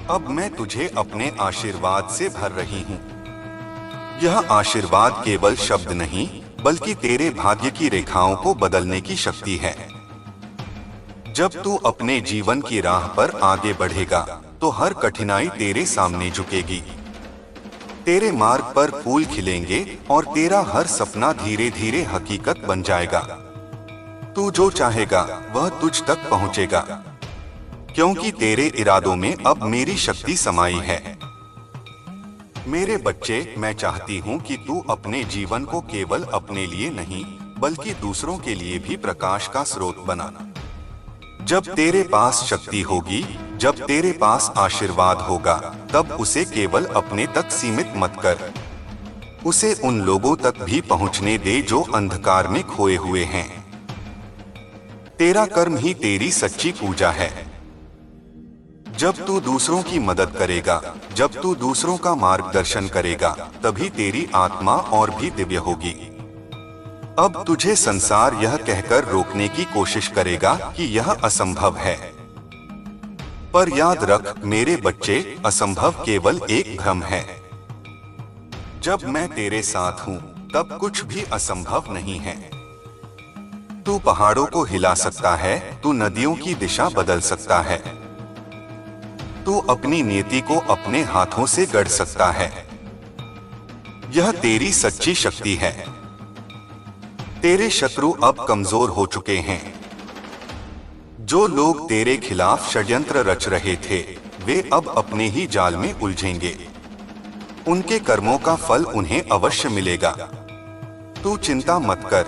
अब मैं तुझे अपने आशीर्वाद से भर रही हूँ। यह आशीर्वाद केवल शब्द नहीं, बल्कि तेरे भाग्य की रेखाओं को बदलने की शक्ति है। जब तू अपने जीवन की राह पर आगे बढ़ेगा तो हर कठिनाई तेरे सामने झुकेगी। तेरे मार्ग पर फूल खिलेंगे और तेरा हर सपना धीरे धीरे हकीकत बन जाएगा। तू जो चाहेगा वह तुझ तक पहुंचेगा, क्योंकि तेरे इरादों में अब मेरी शक्ति समाई है। मेरे बच्चे, मैं चाहती हूँ कि तू अपने जीवन को केवल अपने लिए नहीं, बल्कि दूसरों के लिए भी प्रकाश का स्रोत बनाना। जब तेरे पास शक्ति होगी, जब तेरे पास आशीर्वाद होगा, तब उसे केवल अपने तक सीमित मत कर। उसे उन लोगों तक भी पहुंचने दे जो अंधकार में खोए हुए हैं। तेरा कर्म ही तेरी सच्ची पूजा है। जब तू दूसरों की मदद करेगा, जब तू दूसरों का मार्गदर्शन करेगा, तभी तेरी आत्मा और भी दिव्य होगी। अब तुझे संसार यह कहकर रोकने की कोशिश करेगा कि यह असंभव है, पर याद रख मेरे बच्चे, असंभव केवल एक भ्रम है। जब मैं तेरे साथ हूँ, तब कुछ भी असंभव नहीं है। तू पहाड़ों को हिला सकता है, तू नदियों की दिशा बदल सकता है, तू अपनी नियति को अपने हाथों से गढ़ सकता है। यह तेरी सच्ची शक्ति है। तेरे शत्रु अब कमजोर हो चुके हैं। जो लोग तेरे खिलाफ षड्यंत्र रच रहे थे, वे अब अपने ही जाल में उलझेंगे। उनके कर्मों का फल उन्हें अवश्य मिलेगा। तू चिंता मत कर।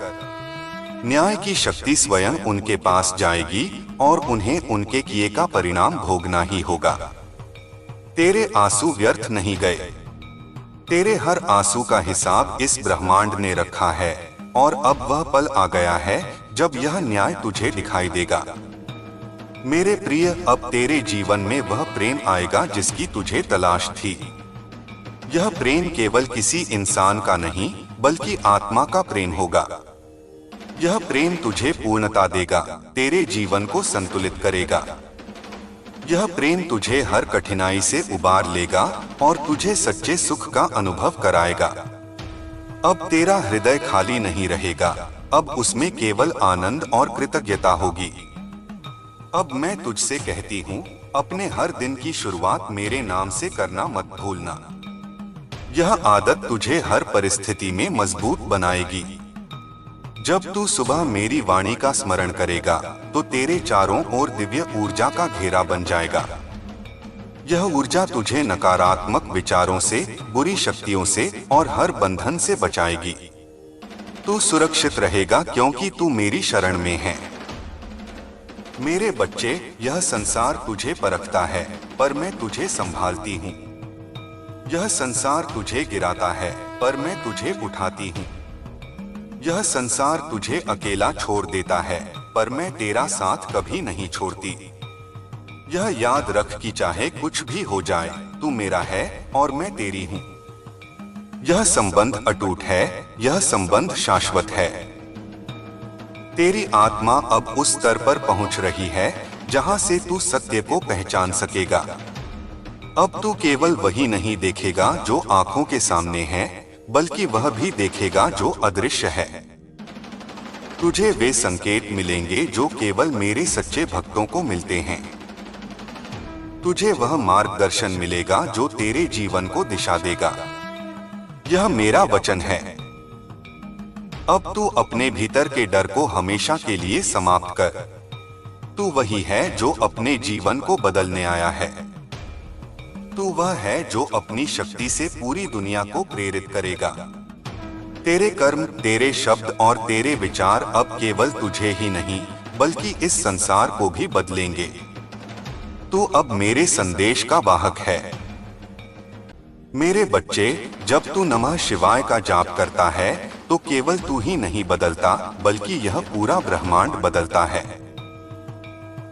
न्याय की शक्ति स्वयं उनके पास जाएगी और उन्हें उनके किए का परिणाम भोगना ही होगा। तेरे आंसू व्यर्थ नहीं गए। तेरे हर आंसू का हिसाब इस ब्रह्मांड ने रखा है और अब वह पल आ गया है जब यह न्याय तुझे दिखाई देगा। मेरे प्रिय, अब तेरे जीवन में वह प्रेम आएगा जिसकी तुझे तलाश थी। यह प्रेम केवल किसी इंसान का नहीं, बल्कि आत्मा का प्रेम होगा। यह प्रेम तुझे पूर्णता देगा, तेरे जीवन को संतुलित करेगा। यह प्रेम तुझे हर कठिनाई से उबार लेगा और तुझे सच्चे सुख का अनुभव कराएगा। अब तेरा हृदय खाली नहीं रहेगा, अब उसमें केवल आनंद और कृतज्ञता होगी। अब मैं तुझसे कहती हूँ, अपने हर दिन की शुरुआत मेरे नाम से करना मत भूलना। यह आदत तुझे हर परिस्थिति में मजबूत बनाएगी। जब तू सुबह मेरी वाणी का स्मरण करेगा, तो तेरे चारों ओर दिव्य ऊर्जा का घेरा बन जाएगा। यह ऊर्जा तुझे नकारात्मक विचारों से, बुरी शक्तियों से और हर बंधन से बचाएगी। तू सुरक्षित रहेगा क्योंकि तू मेरी शरण में है। मेरे बच्चे, यह संसार तुझे परखता है, पर मैं तुझे संभालती हूँ। यह संसार तुझे गिराता है, पर मैं तुझे उठाती हूँ। यह संसार तुझे अकेला छोड़ देता है, पर मैं तेरा साथ कभी नहीं छोड़ती। यह याद रख कि चाहे कुछ भी हो जाए, तू मेरा है और मैं तेरी हूँ। यह संबंध अटूट है, यह संबंध शाश्वत है। तेरी आत्मा अब उस स्तर पर पहुंच रही है जहां से तू सत्य को पहचान सकेगा। अब तू केवल वही नहीं देखेगा जो आंखों के सामने है, बल्कि वह भी देखेगा जो अदृश्य है। तुझे वे संकेत मिलेंगे जो केवल मेरे सच्चे भक्तों को मिलते हैं। तुझे वह मार्गदर्शन मिलेगा जो तेरे जीवन को दिशा देगा। यह मेरा वचन है। अब तू अपने भीतर के डर को हमेशा के लिए समाप्त कर। तू वही है जो अपने जीवन को बदलने आया है। तू वह है जो अपनी शक्ति से पूरी दुनिया को प्रेरित करेगा। तेरे कर्म, तेरे शब्द और तेरे विचार अब केवल तुझे ही नहीं, बल्कि इस संसार को भी बदलेंगे। तू अब मेरे संदेश का वाहक है। मेरे बच्चे, जब तू नमः शिवाय का जाप करता है तो केवल तू ही नहीं बदलता, बल्कि यह पूरा ब्रह्मांड बदलता है।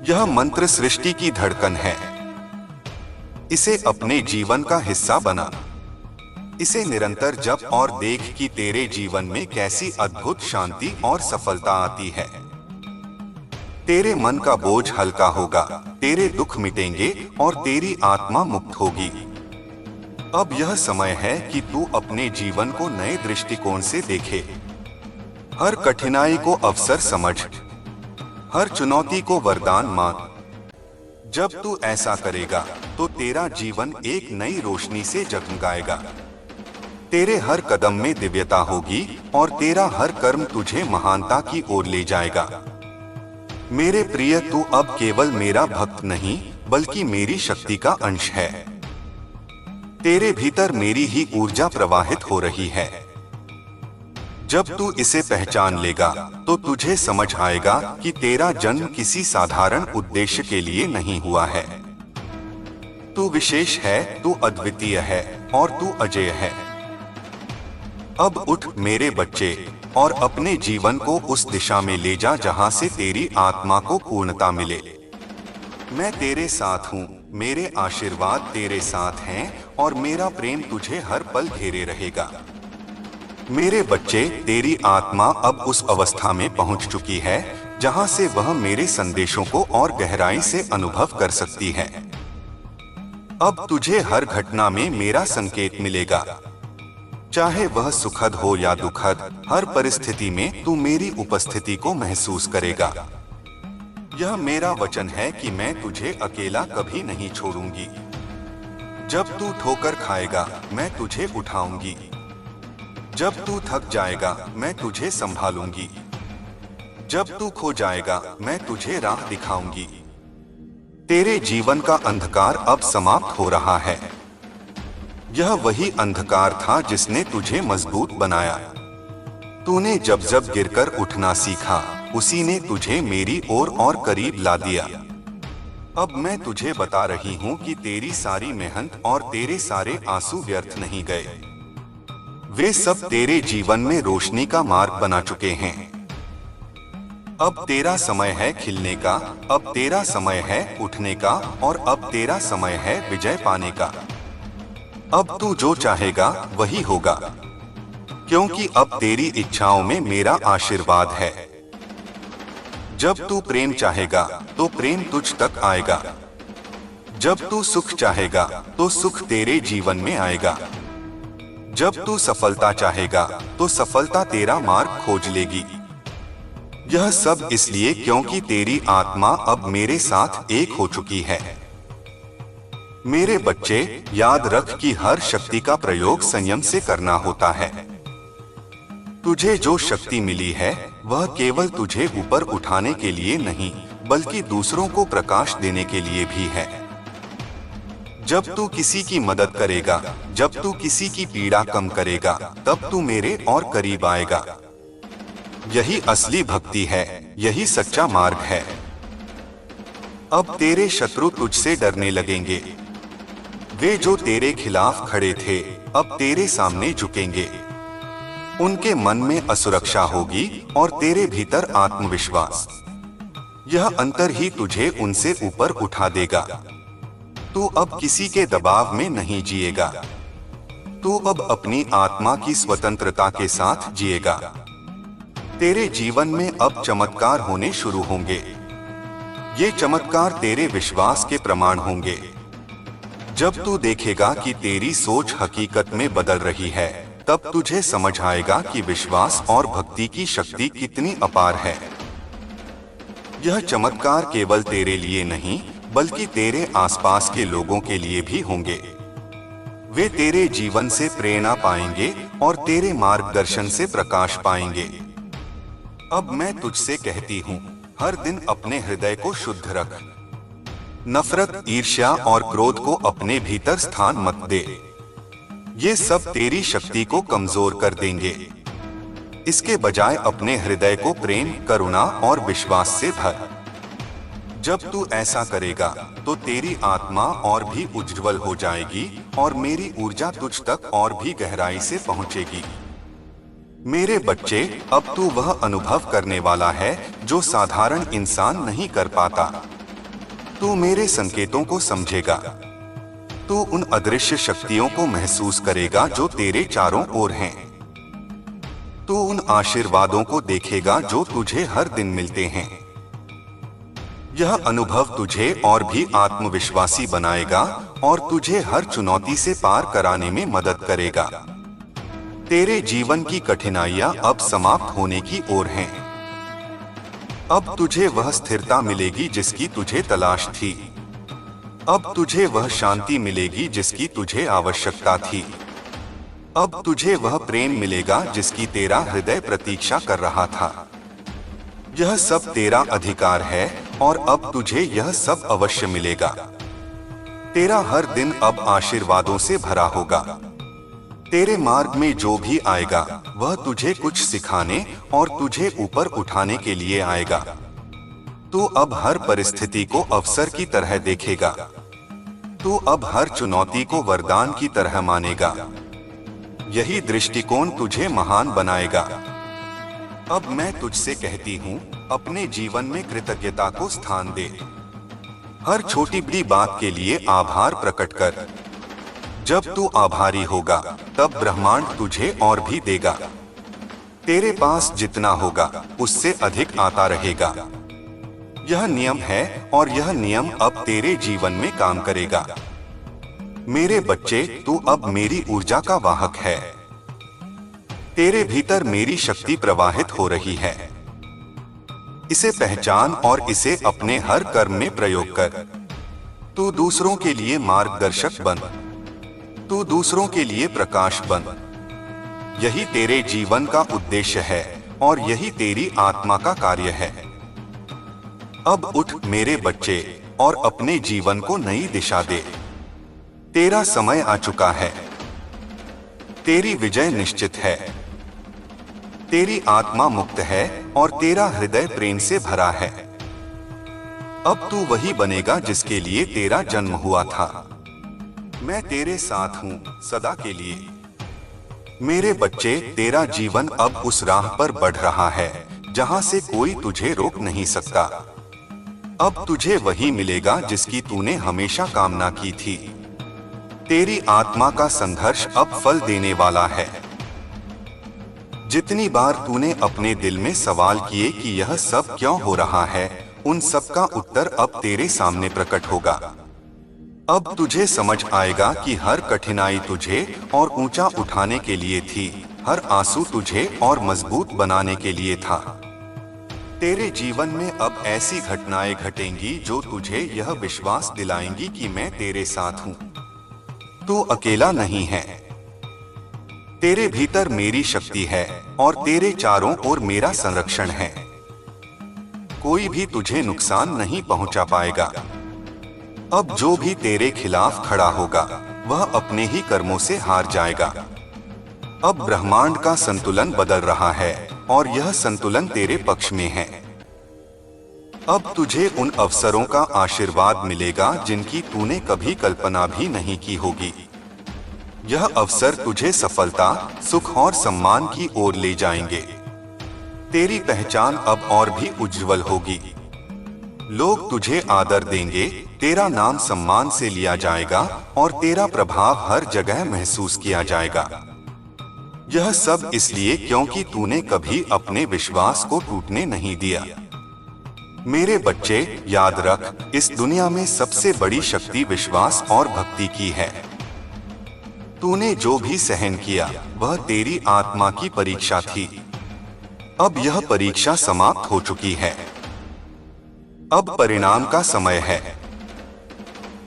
यह मंत्र सृष्टि की धड़कन है। इसे अपने जीवन का हिस्सा बना। इसे निरंतर जप और देख कि तेरे जीवन में कैसी अद्भुत शांति और सफलता आती है। तेरे मन का बोझ हल्का होगा, तेरे दुख मिटेंगे और तेरी आत्मा मुक्त होगी। अब यह समय है कि तू अपने जीवन को नए दृष्टिकोण से देखे। हर कठिनाई को अवसर समझ, हर चुनौती को वरदान मान। जब तू ऐसा करेगा तो तेरा जीवन एक नई रोशनी से जगमगाएगा। तेरे हर कदम में दिव्यता होगी और तेरा हर कर्म तुझे महानता की ओर ले जाएगा। मेरे प्रिय, तू अब केवल मेरा भक्त नहीं, बल्कि मेरी शक्ति का अंश है। तेरे भीतर मेरी ही ऊर्जा प्रवाहित हो रही है। जब तू इसे पहचान लेगा तो तुझे समझ आएगा कि तेरा जन्म किसी साधारण उद्देश्य के लिए नहीं हुआ है। तू विशेष है, तू अद्वितीय है और तू अजेय है। अब उठ मेरे बच्चे और अपने जीवन को उस दिशा में ले जा जहां से तेरी आत्मा को पूर्णता मिले। मैं तेरे साथ हूँ, मेरे आशीर्वाद तेरे साथ हैं और मेरा प्रेम तुझे हर पल घेरे रहेगा। मेरे बच्चे, तेरी आत्मा अब उस अवस्था में पहुंच चुकी है जहां से वह मेरे संदेशों को और गहराई से अनुभव कर सकती है। अब तुझे हर घटना में मेरा संकेत मिलेगा, चाहे वह सुखद हो या दुखद। हर परिस्थिति में तू मेरी उपस्थिति को महसूस करेगा। यह मेरा वचन है कि मैं तुझे अकेला कभी नहीं छोड़ूंगी। जब तू ठोकर खाएगा, मैं तुझे उठाऊंगी। जब तू थक जाएगा, मैं तुझे संभालूंगी। जब तू खो जाएगा, मैं तुझे राह दिखाऊंगी। तेरे जीवन का अंधकार अब समाप्त हो रहा है। यह वही अंधकार था जिसने तुझे मजबूत बनाया। तूने जब जब गिरकर उठना सीखा, उसी ने तुझे मेरी ओर और करीब ला दिया। अब मैं तुझे बता रही हूँ कि तेरी सारी मेहनत और तेरे सारे आंसू व्यर्थ नहीं गए। वे सब तेरे जीवन में रोशनी का मार्ग बना चुके हैं। अब तेरा समय है खिलने का, अब तेरा समय है उठने का और अब तेरा समय है विजय पाने का। अब तू जो चाहेगा वही होगा, क्योंकि अब तेरी इच्छाओं में मेरा आशीर्वाद है। जब तू प्रेम चाहेगा तो प्रेम तुझ तक आएगा। जब तू सुख चाहेगा तो सुख तेरे जीवन में आएगा। जब तू सफलता चाहेगा तो सफलता तेरा मार्ग खोज लेगी। यह सब इसलिए क्योंकि तेरी आत्मा अब मेरे साथ एक हो चुकी है। मेरे बच्चे, याद रख कि हर शक्ति का प्रयोग संयम से करना होता है। तुझे जो शक्ति मिली है वह केवल तुझे ऊपर उठाने के लिए नहीं, बल्कि दूसरों को प्रकाश देने के लिए भी है। जब तू किसी की मदद करेगा, जब तू किसी की पीड़ा कम करेगा, तब तू मेरे और करीब आएगा। यही असली भक्ति है, यही सच्चा मार्ग है। अब तेरे शत्रु तुझसे डरने लगेंगे। वे जो तेरे खिलाफ खड़े थे, अब तेरे सामने झुकेंगे। उनके मन में असुरक्षा होगी और तेरे भीतर आत्मविश्वास। यह अंतर ही तुझे उनसे ऊपर उठा देगा। तू अब किसी के दबाव में नहीं जिएगा। तू अब अपनी आत्मा की स्वतंत्रता के साथ जिएगा। तेरे जीवन में अब चमत्कार होने शुरू होंगे। ये चमत्कार तेरे विश्वास के प्रमाण होंगे। जब तू देखेगा कि तेरी सोच हकीकत में बदल रही है, तब तुझे समझ आएगा कि विश्वास और भक्ति की शक्ति कितनी अपार है। यह चमत्कार केवल तेरे लिए नहीं, बल्कि तेरे आसपास के लोगों के लिए भी होंगे। वे तेरे जीवन से प्रेरणा पाएंगे और तेरे मार्गदर्शन से प्रकाश पाएंगे। अब मैं तुझसे कहती हूँ, हर दिन अपने हृदय को शुद्ध रख। नफरत, ईर्ष्या और क्रोध को अपने भीतर स्थान मत दे। ये सब तेरी शक्ति को कमजोर कर देंगे। इसके बजाय अपने हृदय को प्रेम, करुणा और विश्वास से भर। जब तू ऐसा करेगा तो तेरी आत्मा और भी उज्जवल हो जाएगी और मेरी ऊर्जा तुझ तक और भी गहराई से पहुंचेगी। मेरे बच्चे, अब तू वह अनुभव करने वाला है जो साधारण इंसान नहीं कर पाता। तू मेरे संकेतों को समझेगा। तू उन अदृश्य शक्तियों को महसूस करेगा जो तेरे चारों ओर हैं। तू उन आशीर्वादों को देखेगा जो तुझे हर दिन मिलते हैं। यह अनुभव तुझे और भी आत्मविश्वासी बनाएगा और तुझे हर चुनौती से पार कराने में मदद करेगा। तेरे जीवन की कठिनाइयां अब समाप्त होने की ओर हैं। अब तुझे वह स्थिरता मिलेगी जिसकी तुझे तलाश थी। अब तुझे वह शांति मिलेगी जिसकी तुझे आवश्यकता थी। अब तुझे वह प्रेम मिलेगा जिसकी तेरा हृदय प्रतीक्षा कर रहा था। यह सब तेरा अधिकार है और अब तुझे यह सब अवश्य मिलेगा। तेरा हर दिन अब आशीर्वादों से भरा होगा। तेरे मार्ग में जो भी आएगा वह तुझे कुछ सिखाने और तुझे ऊपर उठाने के लिए आएगा। तू अब हर परिस्थिति को अवसर की तरह देखेगा। तू अब हर चुनौती को वरदान की तरह मानेगा। यही दृष्टिकोण तुझे महान बनाएगा। अब मैं तुझसे कहती हूँ, अपने जीवन में कृतज्ञता को स्थान दे। हर छोटी बड़ी बात के लिए आभार प्रकट कर। जब तू आभारी होगा, तब ब्रह्मांड तुझे और भी देगा। तेरे पास जितना होगा उससे अधिक आता रहेगा। यह नियम है और यह नियम अब तेरे जीवन में काम करेगा। मेरे बच्चे, तू अब मेरी ऊर्जा का वाहक है। तेरे भीतर मेरी शक्ति प्रवाहित हो रही है। इसे पहचान और इसे अपने हर कर्म में प्रयोग कर। तू दूसरों के लिए मार्गदर्शक बन। तू दूसरों के लिए प्रकाश बन। यही तेरे जीवन का उद्देश्य है और यही तेरी आत्मा का कार्य है। अब उठ मेरे बच्चे और अपने जीवन को नई दिशा दे। तेरा समय आ चुका है। तेरी विजय निश्चित है। तेरी आत्मा मुक्त है और तेरा हृदय प्रेम से भरा है। अब तू वही बनेगा जिसके लिए तेरा जन्म हुआ था। मैं तेरे साथ हूँ सदा के लिए। मेरे बच्चे, तेरा जीवन अब उस राह पर बढ़ रहा है जहाँ से कोई तुझे रोक नहीं सकता। अब तुझे वही मिलेगा जिसकी तूने हमेशा कामना की थी। तेरी आत्मा का संघर्ष अब फल देने वाला है। जितनी बार तूने अपने दिल में सवाल किए कि यह सब क्यों हो रहा है, उन सब का उत्तर अब तेरे सामने प्रकट होगा। अब तुझे समझ आएगा कि हर कठिनाई तुझे और ऊंचा उठाने के लिए थी, हर आंसू तुझे और मजबूत बनाने के लिए था। तेरे जीवन में अब ऐसी घटनाएं घटेंगी जो तुझे यह विश्वास दिलाएंगी कि मैं तेरे साथ हूँ। तू अकेला नहीं है। तेरे भीतर मेरी शक्ति है और तेरे चारों ओर मेरा संरक्षण है। कोई भी तुझे नुकसान नहीं पहुंचा पाएगा। अब जो भी तेरे खिलाफ खड़ा होगा वह अपने ही कर्मों से हार जाएगा। अब ब्रह्मांड का संतुलन बदल रहा है और यह संतुलन तेरे पक्ष में है। अब तुझे उन अवसरों का आशीर्वाद मिलेगा जिनकी तूने कभी कल्पना भी नहीं की होगी। यह अवसर तुझे सफलता, सुख और सम्मान की ओर ले जाएंगे। तेरी पहचान अब और भी उज्जवल होगी। लोग तुझे आदर देंगे, तेरा नाम सम्मान से लिया जाएगा और तेरा प्रभाव हर जगह महसूस किया जाएगा। यह सब इसलिए क्योंकि तूने कभी अपने विश्वास को टूटने नहीं दिया। मेरे बच्चे, याद रख, इस दुनिया में सबसे बड़ी शक्ति विश्वास और भक्ति की है। तूने जो भी सहन किया वह तेरी आत्मा की परीक्षा थी। अब यह परीक्षा समाप्त हो चुकी है। अब परिणाम का समय है।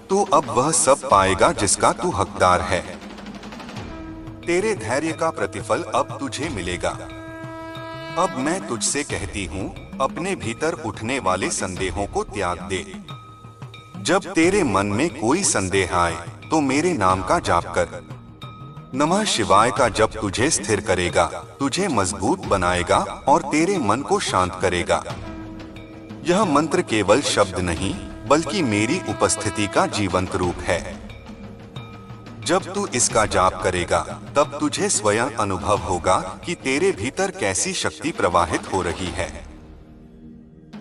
तू अब वह सब पाएगा जिसका तू हकदार है। तेरे धैर्य का प्रतिफल अब तुझे मिलेगा। अब मैं तुझसे कहती हूँ, अपने भीतर उठने वाले संदेहों को त्याग दे। जब तेरे मन में कोई संदेह आए तो मेरे नाम का जाप कर। नमः शिवाय का जप तुझे स्थिर करेगा, तुझे मजबूत बनाएगा और तेरे मन को शांत करेगा। यह मंत्र केवल शब्द नहीं बल्कि मेरी उपस्थिति का जीवंत रूप है। जब तू इसका जाप करेगा तब तुझे स्वयं अनुभव होगा कि तेरे भीतर कैसी शक्ति प्रवाहित हो रही है।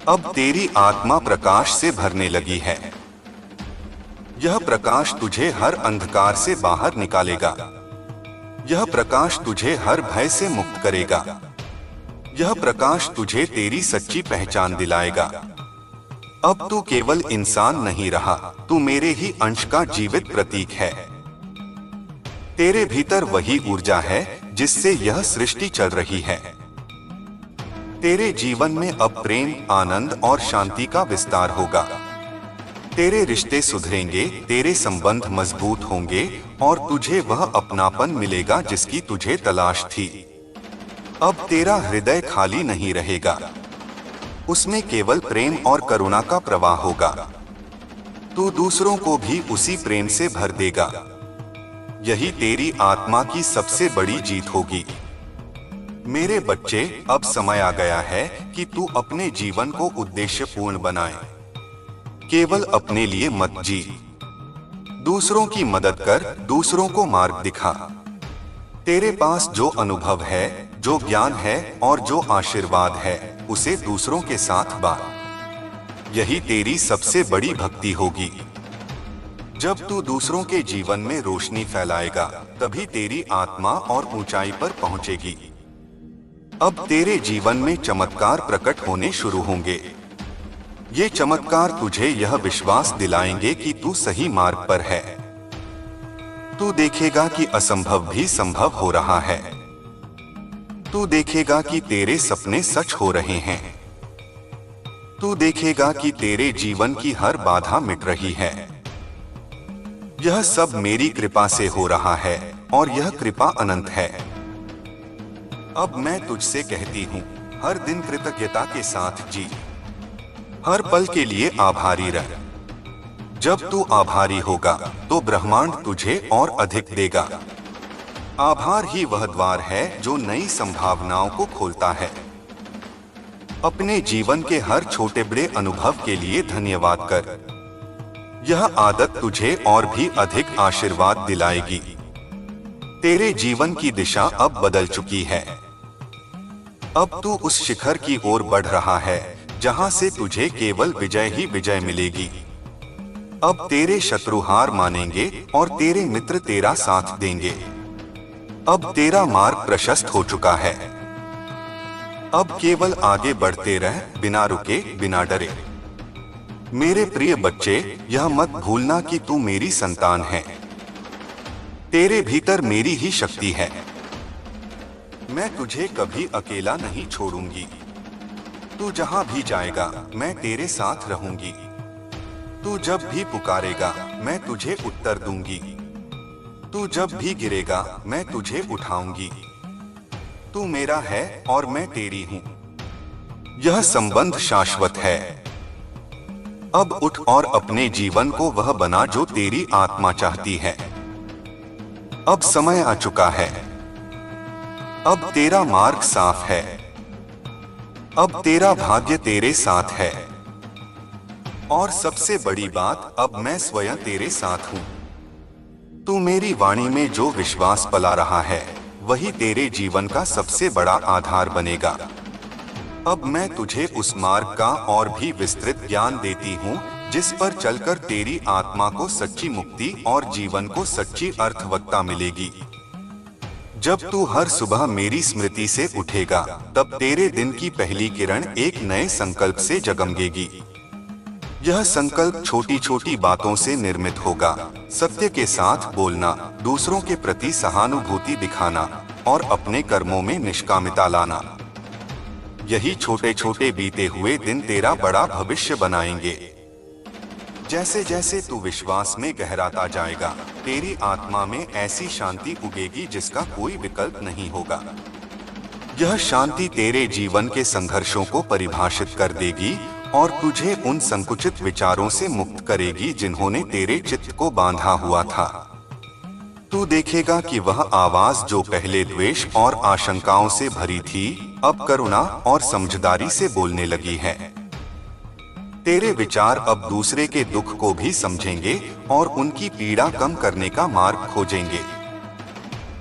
अब तेरी आत्मा प्रकाश से भरने लगी है। यह प्रकाश तुझे हर अंधकार से बाहर निकालेगा। यह प्रकाश तुझे हर भय से मुक्त करेगा। यह प्रकाश तुझे तेरी सच्ची पहचान दिलाएगा। अब तू केवल इंसान नहीं रहा, तू मेरे ही अंश का जीवित प्रतीक है। तेरे भीतर वही ऊर्जा है जिससे यह सृष्टि चल रही है। तेरे जीवन में अब प्रेम, आनंद और शांति का विस्तार होगा। तेरे रिश्ते सुधरेंगे, तेरे संबंध मजबूत होंगे और तुझे वह अपनापन मिलेगा जिसकी तुझे तलाश थी। अब तेरा हृदय खाली नहीं रहेगा, उसमें केवल प्रेम और करुणा का प्रवाह होगा। तू दूसरों को भी उसी प्रेम से भर देगा। यही तेरी आत्मा की सबसे बड़ी जीत होगी। मेरे बच्चे, अब समय आ गया है कि तू अपने जीवन को उद्देश्यपूर्ण बनाए। केवल अपने लिए मत जी। दूसरों की मदद कर, दूसरों को मार्ग दिखा। तेरे पास जो अनुभव है, जो ज्ञान है और जो आशीर्वाद है, उसे दूसरों के साथ बांट। यही तेरी सबसे बड़ी भक्ति होगी। जब तू दूसरों के जीवन में रोशनी फैलाएगा, तभी तेरी आत्मा और ऊंचाई पर पहुंचेगी। अब तेरे जीवन में चमत्कार प्रकट होने शुरू होंगे। ये चमत्कार तुझे यह विश्वास दिलाएंगे कि तू सही मार्ग पर है। तू देखेगा कि असंभव भी संभव हो रहा है। तू देखेगा कि तेरे सपने सच हो रहे हैं। तू देखेगा कि तेरे जीवन की हर बाधा मिट रही है। यह सब मेरी कृपा से हो रहा है और यह कृपा अनंत है। अब मैं तुझसे कहती हूँ, हर दिन कृतज्ञता के साथ जी। हर पल के लिए आभारी रह। जब तू आभारी होगा तो ब्रह्मांड तुझे और अधिक देगा। आभार ही वह द्वार है जो नई संभावनाओं को खोलता है। अपने जीवन के हर छोटे बड़े अनुभव के लिए धन्यवाद कर। यह आदत तुझे और भी अधिक आशीर्वाद दिलाएगी। तेरे जीवन की दिशा अब बदल चुकी है। अब तू उस शिखर की ओर बढ़ रहा है जहां से तुझे केवल विजय ही विजय मिलेगी। अब तेरे शत्रु हार मानेंगे और तेरे मित्र तेरा साथ देंगे। अब तेरा मार्ग प्रशस्त हो चुका है। अब केवल आगे बढ़ते रह, बिना रुके, बिना डरे। मेरे प्रिय बच्चे, यह मत भूलना कि तू मेरी संतान है। तेरे भीतर मेरी ही शक्ति है। मैं तुझे कभी अकेला नहीं छोड़ूंगी। तू जहां भी जाएगा, मैं तेरे साथ रहूंगी। तू जब भी पुकारेगा, मैं तुझे उत्तर दूंगी। तू जब भी गिरेगा, मैं तुझे उठाऊंगी। तू मेरा है और मैं तेरी हूं। यह संबंध शाश्वत है। अब उठ और अपने जीवन को वह बना जो तेरी आत्मा चाहती है। अब समय आ चुका है। अब तेरा मार्ग साफ है। अब तेरा भाग्य तेरे साथ है। और सबसे बड़ी बात, अब मैं स्वयं तेरे साथ हूं। तू मेरी वाणी में जो विश्वास पला रहा है, वही तेरे जीवन का सबसे बड़ा आधार बनेगा। अब मैं तुझे उस मार्ग का और भी विस्तृत ज्ञान देती हूँ जिस पर चलकर तेरी आत्मा को सच्ची मुक्ति और जीवन को सच्ची अर्थवत्ता मिलेगी। जब तू हर सुबह मेरी स्मृति से उठेगा, तब तेरे दिन की पहली किरण एक नए संकल्प से जगमगेगी। यह संकल्प छोटी छोटी बातों से निर्मित होगा। सत्य के साथ बोलना, दूसरों के प्रति सहानुभूति दिखाना और अपने कर्मों में निष्कामिता लाना। यही छोटे छोटे बीते हुए दिन तेरा बड़ा भविष्य बनाएंगे। जैसे जैसे तू विश्वास में गहराता जाएगा, तेरी आत्मा में ऐसी शांति उगेगी जिसका कोई विकल्प नहीं होगा। यह शांति तेरे जीवन के संघर्षों को परिभाषित कर देगी और तुझे उन संकुचित विचारों से मुक्त करेगी जिन्होंने तेरे चित्त को बांधा हुआ था। तू देखेगा कि वह आवाज जो पहले द्वेष और आशंकाओं से भरी थी, अब करुणा और समझदारी से बोलने लगी है। तेरे विचार अब दूसरे के दुख को भी समझेंगे और उनकी पीड़ा कम करने का मार्ग खोजेंगे।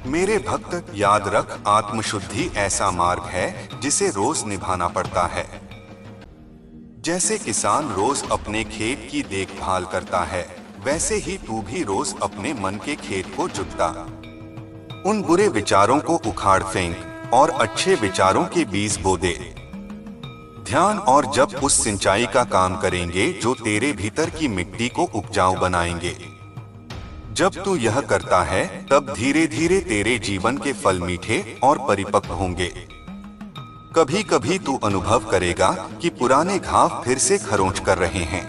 मेरे भक्त, याद रख, आत्मशुद्धि ऐसा मार्ग है जिसे रोज निभाना पड़ता है। जैसे किसान रोज अपने खेत की देखभाल करता है, वैसे ही तू भी रोज अपने मन के खेत को जुतता। उन बुरे विचारों को उखाड़ फेंक और अच्छे विचारों के बीज बो दे। ध्यान और जप उस सिंचाई का काम करेंगे जो तेरे भीतर की मिट्टी को उपजाऊ बनाएंगे। जब तू यह करता है, तब धीरे धीरे तेरे जीवन के फल मीठे और परिपक्व होंगे। कभी कभी तू अनुभव करेगा कि पुराने घाव फिर से खरोंच कर रहे हैं।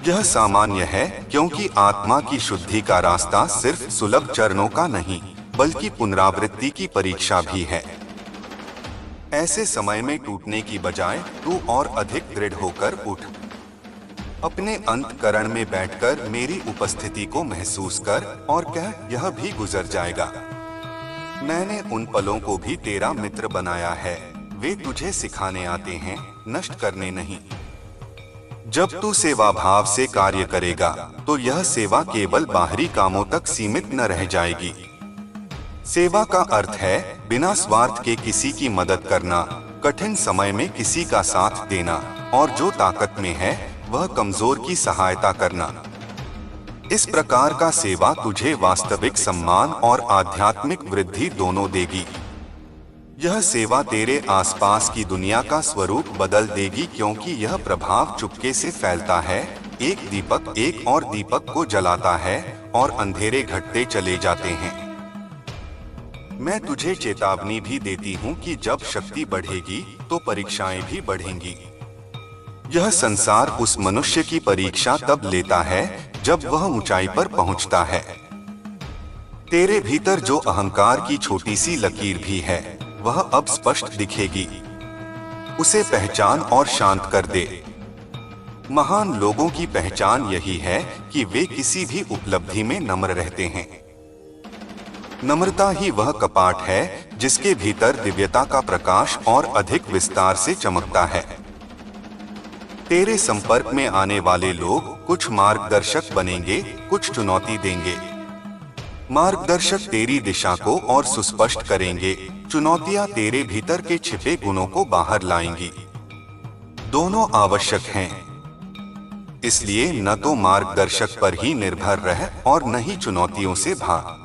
यह सामान्य है, क्योंकि आत्मा की शुद्धि का रास्ता सिर्फ सुलभ चरणों का नहीं, बल्कि पुनरावृत्ति की परीक्षा भी है। ऐसे समय में टूटने की बजाय तू और अधिक दृढ़ होकर उठ। अपने अंतःकरण में बैठकर मेरी उपस्थिति को महसूस कर और कह, यह भी गुजर जाएगा। मैंने उन पलों को भी तेरा मित्र बनाया है। वे तुझे सिखाने आते हैं, नष्ट करने नहीं। जब तू सेवा भाव से कार्य करेगा, तो यह सेवा केवल बाहरी कामों तक सीमित न रह जाएगी। सेवा का अर्थ है बिना स्वार्थ के किसी की मदद करना, कठिन समय में किसी का साथ देना और जो ताकत में है वह कमजोर की सहायता करना। इस प्रकार का सेवा तुझे वास्तविक सम्मान और आध्यात्मिक वृद्धि दोनों देगी। यह सेवा तेरे आसपास की दुनिया का स्वरूप बदल देगी, क्योंकि यह प्रभाव चुपके से फैलता है। एक दीपक एक और दीपक को जलाता है और अंधेरे घटते चले जाते हैं। मैं तुझे चेतावनी भी देती हूँ कि जब शक्ति बढ़ेगी तो परीक्षाएं भी बढ़ेंगी। यह संसार उस मनुष्य की परीक्षा तब लेता है जब वह ऊंचाई पर पहुंचता है। तेरे भीतर जो अहंकार की छोटी सी लकीर भी है, वह अब स्पष्ट दिखेगी। उसे पहचान और शांत कर दे। महान लोगों की पहचान यही है कि वे किसी भी उपलब्धि में नम्र रहते हैं। नम्रता ही वह कपाट है जिसके भीतर दिव्यता का प्रकाश और अधिक विस्तार से चमकता है। तेरे संपर्क में आने वाले लोग कुछ मार्गदर्शक बनेंगे, कुछ चुनौती देंगे। मार्गदर्शक तेरी दिशा को और सुस्पष्ट करेंगे, चुनौतियां तेरे भीतर के छिपे गुणों को बाहर लाएंगी। दोनों आवश्यक हैं। इसलिए न तो मार्गदर्शक पर ही निर्भर रह और न ही चुनौतियों से भाग।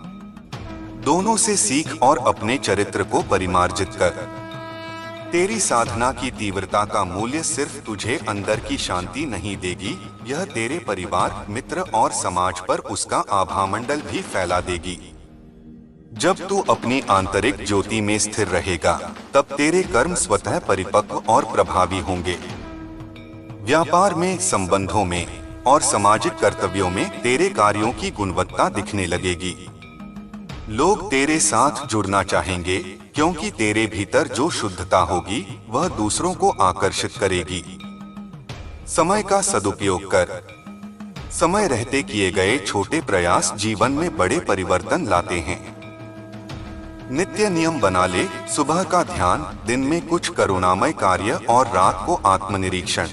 दोनों से सीख और अपने चरित्र को परिमार्जित कर। तेरी साधना की तीव्रता का मूल्य सिर्फ तुझे अंदर की शांति नहीं देगी, यह तेरे परिवार, मित्र और समाज पर उसका आभामंडल भी फैला देगी। जब तू अपनी आंतरिक ज्योति में स्थिर रहेगा, तब तेरे कर्म स्वतः परिपक्व और प्रभावी होंगे। व्यापार में, संबंधों में और सामाजिक कर्तव्यों में तेरे कार्यों की गुणवत्ता दिखने लगेगी। लोग तेरे साथ जुड़ना चाहेंगे, क्योंकि तेरे भीतर जो शुद्धता होगी वह दूसरों को आकर्षित करेगी। समय का सदुपयोग कर। समय रहते किए गए छोटे प्रयास जीवन में बड़े परिवर्तन लाते हैं। नित्य नियम बना ले, सुबह का ध्यान, दिन में कुछ करुणामय कार्य और रात को आत्मनिरीक्षण।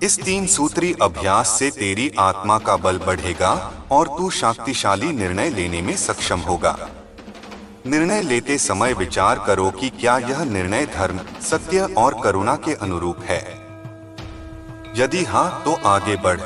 इस 3 सूत्री अभ्यास से तेरी आत्मा का बल बढ़ेगा और तू शक्तिशाली निर्णय लेने में सक्षम होगा। निर्णय लेते समय विचार करो कि क्या यह निर्णय धर्म, सत्य और करुणा के अनुरूप है। यदि हाँ तो आगे बढ़।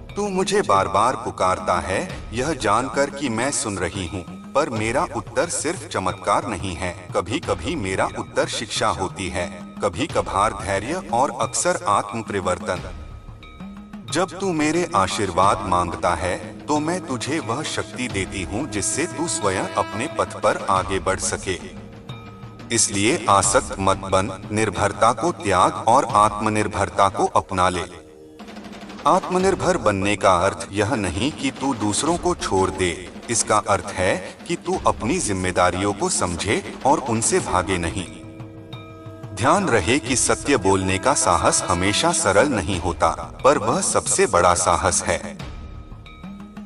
तू मुझे बार बार पुकारता है, यह जानकर कि मैं सुन रही हूँ, पर मेरा उत्तर सिर्फ चमत्कार नहीं है। कभी कभी मेरा उत्तर शिक्षा होती है, कभी कभार धैर्य और अक्सर आत्म परिवर्तन। जब तू मेरे आशीर्वाद मांगता है तो मैं तुझे वह शक्ति देती हूँ जिससे तू स्वयं अपने पथ पर आगे बढ़ सके। इसलिए आसक्त मत बन, निर्भरता को त्याग और आत्मनिर्भरता को अपना ले। आत्मनिर्भर बनने का अर्थ यह नहीं कि तू दूसरों को छोड़ दे, इसका अर्थ है कि तू अपनी जिम्मेदारियों को समझे और उनसे भागे नहीं। ध्यान रहे कि सत्य बोलने का साहस हमेशा सरल नहीं होता, पर वह सबसे बड़ा साहस है।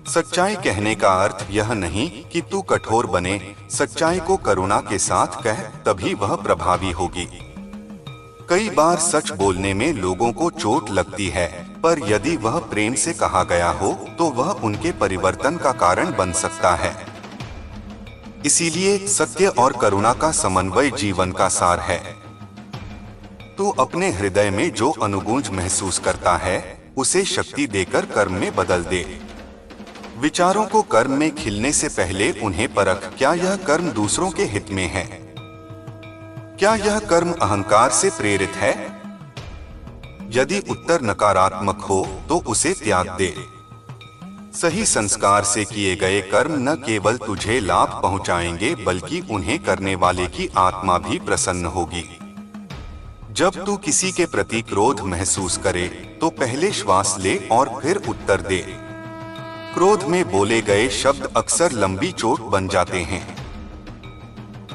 सच्चाई कहने का अर्थ यह नहीं कि तू कठोर बने, सच्चाई को करुणा के साथ कह, तभी वह प्रभावी होगी। कई बार सच बोलने में लोगों को चोट लगती है, पर यदि वह प्रेम से कहा गया हो तो वह उनके परिवर्तन का कारण बन सकता है। इसीलिए सत्य और करुणा का समन्वय जीवन का सार है। तू अपने हृदय में जो अनुगूंज महसूस करता है उसे शक्ति देकर कर्म में बदल दे। विचारों को कर्म में खिलने से पहले उन्हें परख, क्या यह कर्म दूसरों के हित में है? क्या यह कर्म अहंकार से प्रेरित है? यदि उत्तर नकारात्मक हो तो उसे त्याग दे। सही संस्कार से किए गए कर्म न केवल तुझे लाभ पहुंचाएंगे बल्कि उन्हें करने वाले की आत्मा भी प्रसन्न होगी। जब तू किसी के प्रति क्रोध महसूस करे तो पहले श्वास ले और फिर उत्तर दे। क्रोध में बोले गए शब्द अक्सर लंबी चोट बन जाते हैं।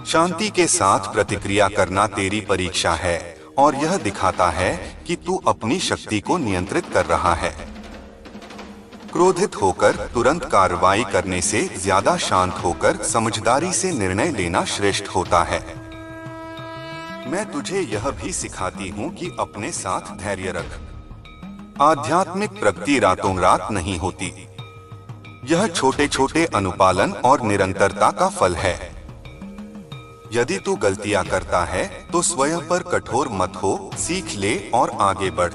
शांति के साथ प्रतिक्रिया करना तेरी परीक्षा है और यह दिखाता है कि तू अपनी शक्ति को नियंत्रित कर रहा है। क्रोधित होकर तुरंत कार्रवाई करने से ज्यादा शांत होकर समझदारी से निर्णय लेना श्रेष्ठ होता है। मैं तुझे यह भी सिखाती हूँ कि अपने साथ धैर्य रख। आध्यात्मिक प्रगति रातों रात नहीं होती। यह छोटे छोटे अनुपालन और निरंतरता का फल है। यदि तू गलतियां करता है तो स्वयं पर कठोर मत हो, सीख ले और आगे बढ़।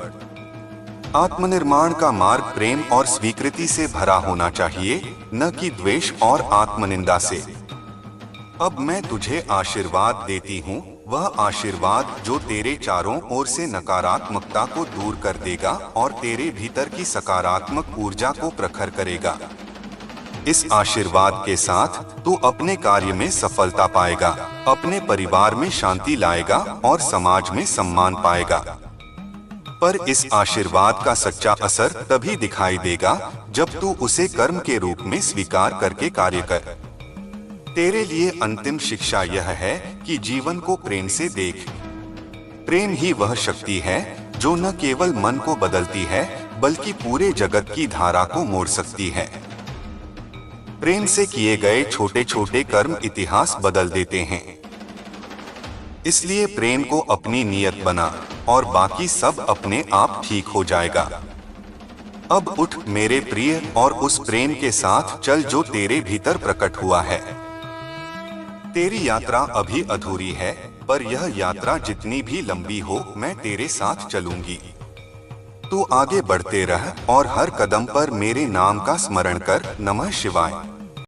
आत्मनिर्माण का मार्ग प्रेम और स्वीकृति से भरा होना चाहिए, न कि द्वेष और आत्मनिंदा से। अब मैं तुझे आशीर्वाद देती हूँ, वह आशीर्वाद जो तेरे चारों ओर से नकारात्मकता को दूर कर देगा और तेरे भीतर की सकारात्मक ऊर्जा को प्रखर करेगा। इस आशीर्वाद के साथ तू अपने कार्य में सफलता पाएगा, अपने परिवार में शांति लाएगा और समाज में सम्मान पाएगा। पर इस आशीर्वाद का सच्चा असर तभी दिखाई देगा जब तू उसे कर्म के रूप में स्वीकार करके कार्य कर। तेरे लिए अंतिम शिक्षा यह है कि जीवन को प्रेम से देख। प्रेम ही वह शक्ति है जो न केवल मन को बदलती है बल्कि पूरे जगत की धारा को मोड़ सकती है। प्रेम से किए गए छोटे छोटे कर्म इतिहास बदल देते हैं। इसलिए प्रेम को अपनी नियत बना और बाकी सब अपने आप ठीक हो जाएगा। अब उठ मेरे प्रिय और उस प्रेम के साथ चल जो तेरे भीतर प्रकट हुआ है। तेरी यात्रा अभी अधूरी है, पर यह यात्रा जितनी भी लंबी हो मैं तेरे साथ चलूंगी। तू आगे बढ़ते रह और हर कदम पर मेरे नाम का स्मरण कर। नमः शिवाय।